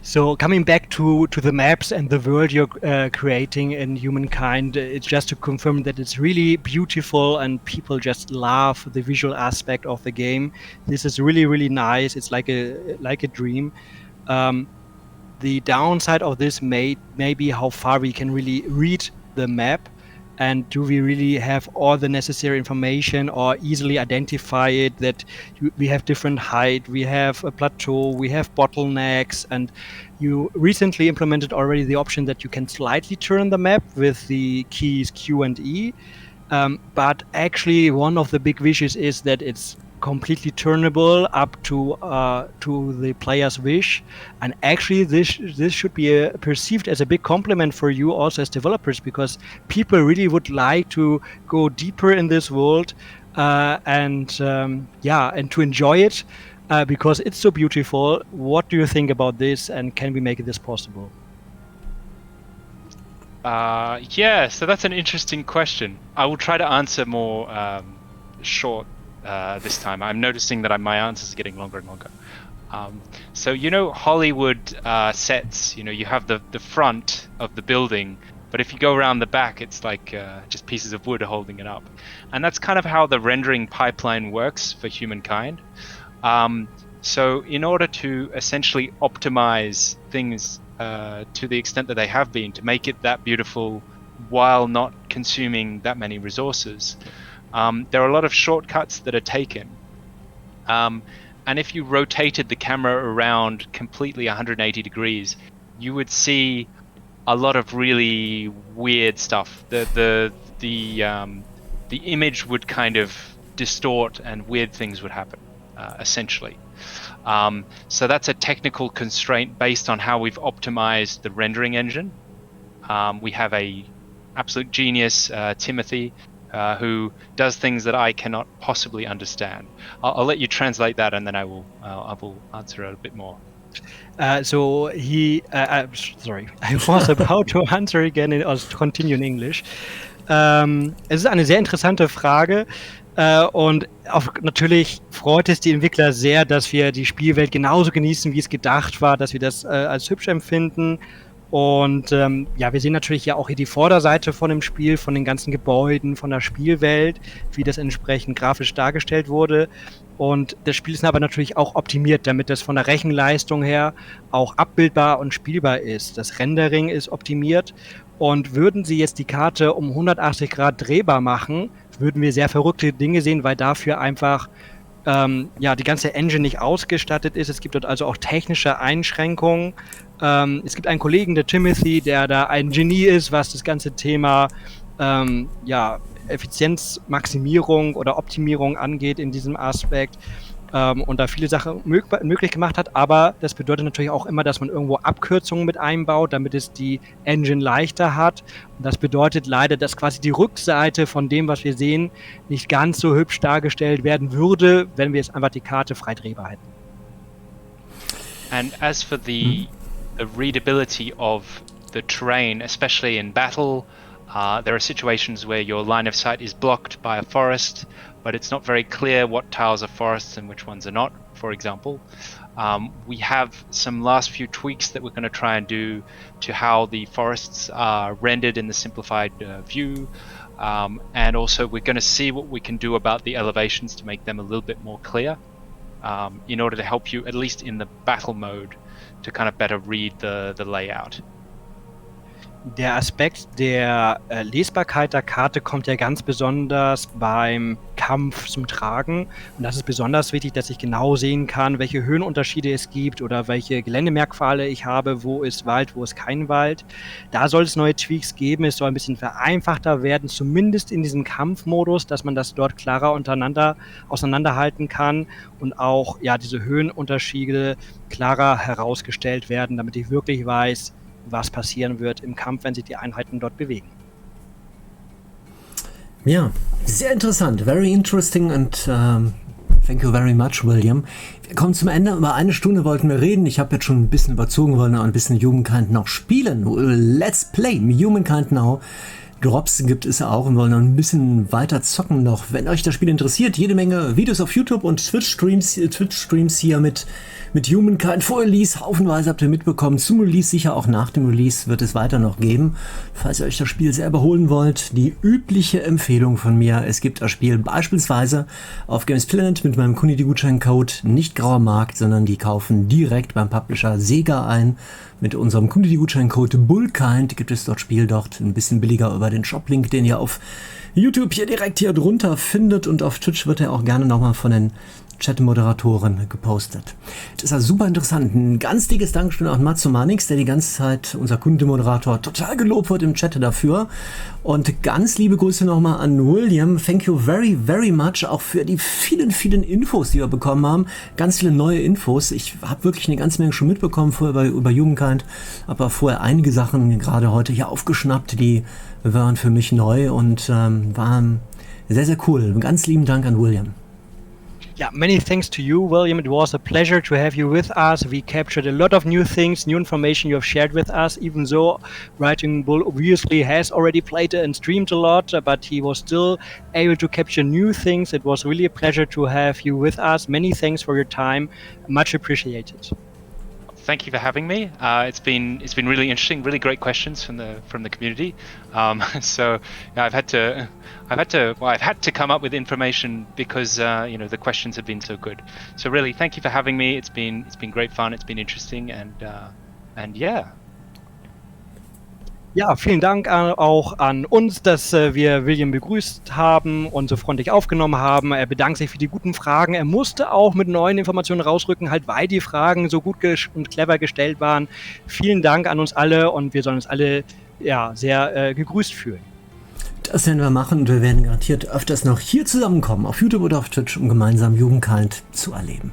C: So coming back to the maps and the world you're creating in Humankind, it's just to confirm that it's really beautiful and people just love the visual aspect of the game. This is really, really nice. It's like a dream. The downside of this may be how far we can really read the map. And do we really have all the necessary information or easily identify it that we have different height, we have a plateau, we have bottlenecks, and you recently implemented already the option that you can slightly turn the map with the keys Q and E. But actually one of the big wishes is that it's completely turnable up to the player's wish, and actually this should be perceived as a big compliment for you also as developers, because people really would like to go deeper in this world and to enjoy it because it's so beautiful. What do you think about this, and can we make this possible?
B: So that's an interesting question. I will try to answer more short this time. I'm noticing that my answers are getting longer and longer. So Hollywood sets, you have the front of the building, but if you go around the back, it's like just pieces of wood holding it up. And that's kind of how the rendering pipeline works for Humankind. So in order to essentially optimize things to the extent that they have been, to make it that beautiful while not consuming that many resources, there are a lot of shortcuts that are taken. And if you rotated the camera around completely 180 degrees, you would see a lot of really weird stuff. The image would kind of distort and weird things would happen, essentially. So that's a technical constraint based on how we've optimized the rendering engine. We have a absolute genius, Timothy, who does things that I cannot possibly understand. I'll let you translate that, and then I will answer it a bit more.
C: So sorry, I was about to answer again or continue in English. Es ist eine sehr interessante Frage. Und natürlich freut es die Entwickler sehr, dass wir die Spielwelt genauso genießen, wie es gedacht war, dass wir das als hübsch empfinden. Und wir sehen natürlich ja auch hier die Vorderseite von dem Spiel, von den ganzen Gebäuden, von der Spielwelt, wie das entsprechend grafisch dargestellt wurde. Und das Spiel ist aber natürlich auch optimiert, damit das von der Rechenleistung her auch abbildbar und spielbar ist. Das Rendering ist optimiert Und würden sie jetzt die Karte um 180 Grad drehbar machen, würden wir sehr verrückte Dinge sehen, weil dafür einfach die ganze Engine nicht ausgestattet ist. Es gibt dort also auch technische Einschränkungen. Es gibt einen Kollegen, der Timothy, der da ein Genie ist, was das ganze Thema Effizienzmaximierung oder Optimierung angeht in diesem Aspekt. Und da viele Sachen möglich gemacht hat, aber das bedeutet natürlich auch immer, dass man irgendwo Abkürzungen mit einbaut, damit es die Engine leichter hat. Und das bedeutet leider, dass quasi die Rückseite von dem, was wir sehen, nicht ganz so hübsch dargestellt werden würde, wenn wir jetzt einfach die Karte frei drehbar hätten.
B: And as for the readability of the terrain, especially in battle, there are situations where your line of sight is blocked by a forest, but it's not very clear what tiles are forests and which ones are not, for example. We have some last few tweaks that we're going to try and do to how the forests are rendered in the simplified view. And also we're going to see what we can do about the elevations to make them a little bit more clear, in order to help you, at least in the battle mode, to kind of better read the layout.
C: Der Aspekt der Lesbarkeit der Karte kommt ja ganz besonders beim Kampf zum Tragen. Und das ist besonders wichtig, dass ich genau sehen kann, welche Höhenunterschiede es gibt oder welche Geländemerkmale ich habe, wo ist Wald, wo ist kein Wald. Da soll es neue Tweaks geben, es soll ein bisschen vereinfachter werden, zumindest in diesem Kampfmodus, dass man das dort klarer auseinanderhalten kann und auch diese Höhenunterschiede klarer herausgestellt werden, damit ich wirklich weiß, was passieren wird im Kampf, wenn sich die Einheiten dort bewegen.
A: Ja, sehr interessant. Very interesting and thank you very much, William. Wir kommen zum Ende. Über eine Stunde wollten wir reden. Ich habe jetzt schon ein bisschen überzogen, wollen ein bisschen Humankind noch spielen. Let's play Humankind Now. Drops gibt es auch und wollen noch ein bisschen weiter zocken noch. Wenn euch das Spiel interessiert, jede Menge Videos auf YouTube und Twitch-Streams hier mit Humankind vor Release. Haufenweise habt ihr mitbekommen. Zum Release, sicher auch nach dem Release, wird es weiter noch geben. Falls ihr euch das Spiel selber holen wollt, die übliche Empfehlung von mir. Es gibt das Spiel beispielsweise auf Games Planet mit meinem Community-Gutschein-Code nicht Grauer Markt, sondern die kaufen direkt beim Publisher Sega ein. Mit unserem Community-Gutschein-Code Bullkind gibt es dort Spiel dort ein bisschen billiger über den Shop-Link, den ihr auf YouTube hier direkt hier drunter findet, und auf Twitch wird er auch gerne nochmal von den Chat-Moderatoren gepostet. Das ist also super interessant. Ein ganz dickes Dankeschön an Matsumanix, der die ganze Zeit, unser Kundenmoderator, total gelobt wird im Chat dafür. Und ganz liebe Grüße nochmal an William. Thank you very, very much auch für die vielen, vielen Infos, die wir bekommen haben. Ganz viele neue Infos. Ich habe wirklich eine ganze Menge schon mitbekommen vorher über Humankind, aber vorher einige Sachen gerade heute hier aufgeschnappt, die waren für mich neu und waren sehr, sehr cool. Ganz lieben Dank an William.
C: Yeah, many thanks to you, William. It was a pleasure to have you with us. We captured a lot of new things, new information you have shared with us, even though Writing Bull obviously has already played and streamed a lot, but he was still able to capture new things. It was really a pleasure to have you with us. Many thanks for your time. Much appreciated.
B: Thank you for having me. It's been really interesting, really great questions from the community. So yeah, I've had to come up with information because the questions have been so good. So really, thank you for having me. It's been great fun. It's been interesting and yeah.
C: Ja, vielen Dank auch an uns, dass wir William begrüßt haben und so freundlich aufgenommen haben. Er bedankt sich für die guten Fragen. Er musste auch mit neuen Informationen rausrücken, halt weil die Fragen so gut und clever gestellt waren. Vielen Dank an uns alle und wir sollen uns alle sehr gegrüßt fühlen.
A: Das werden wir machen und wir werden garantiert öfters noch hier zusammenkommen, auf YouTube oder auf Twitch, um gemeinsam Humankind zu erleben.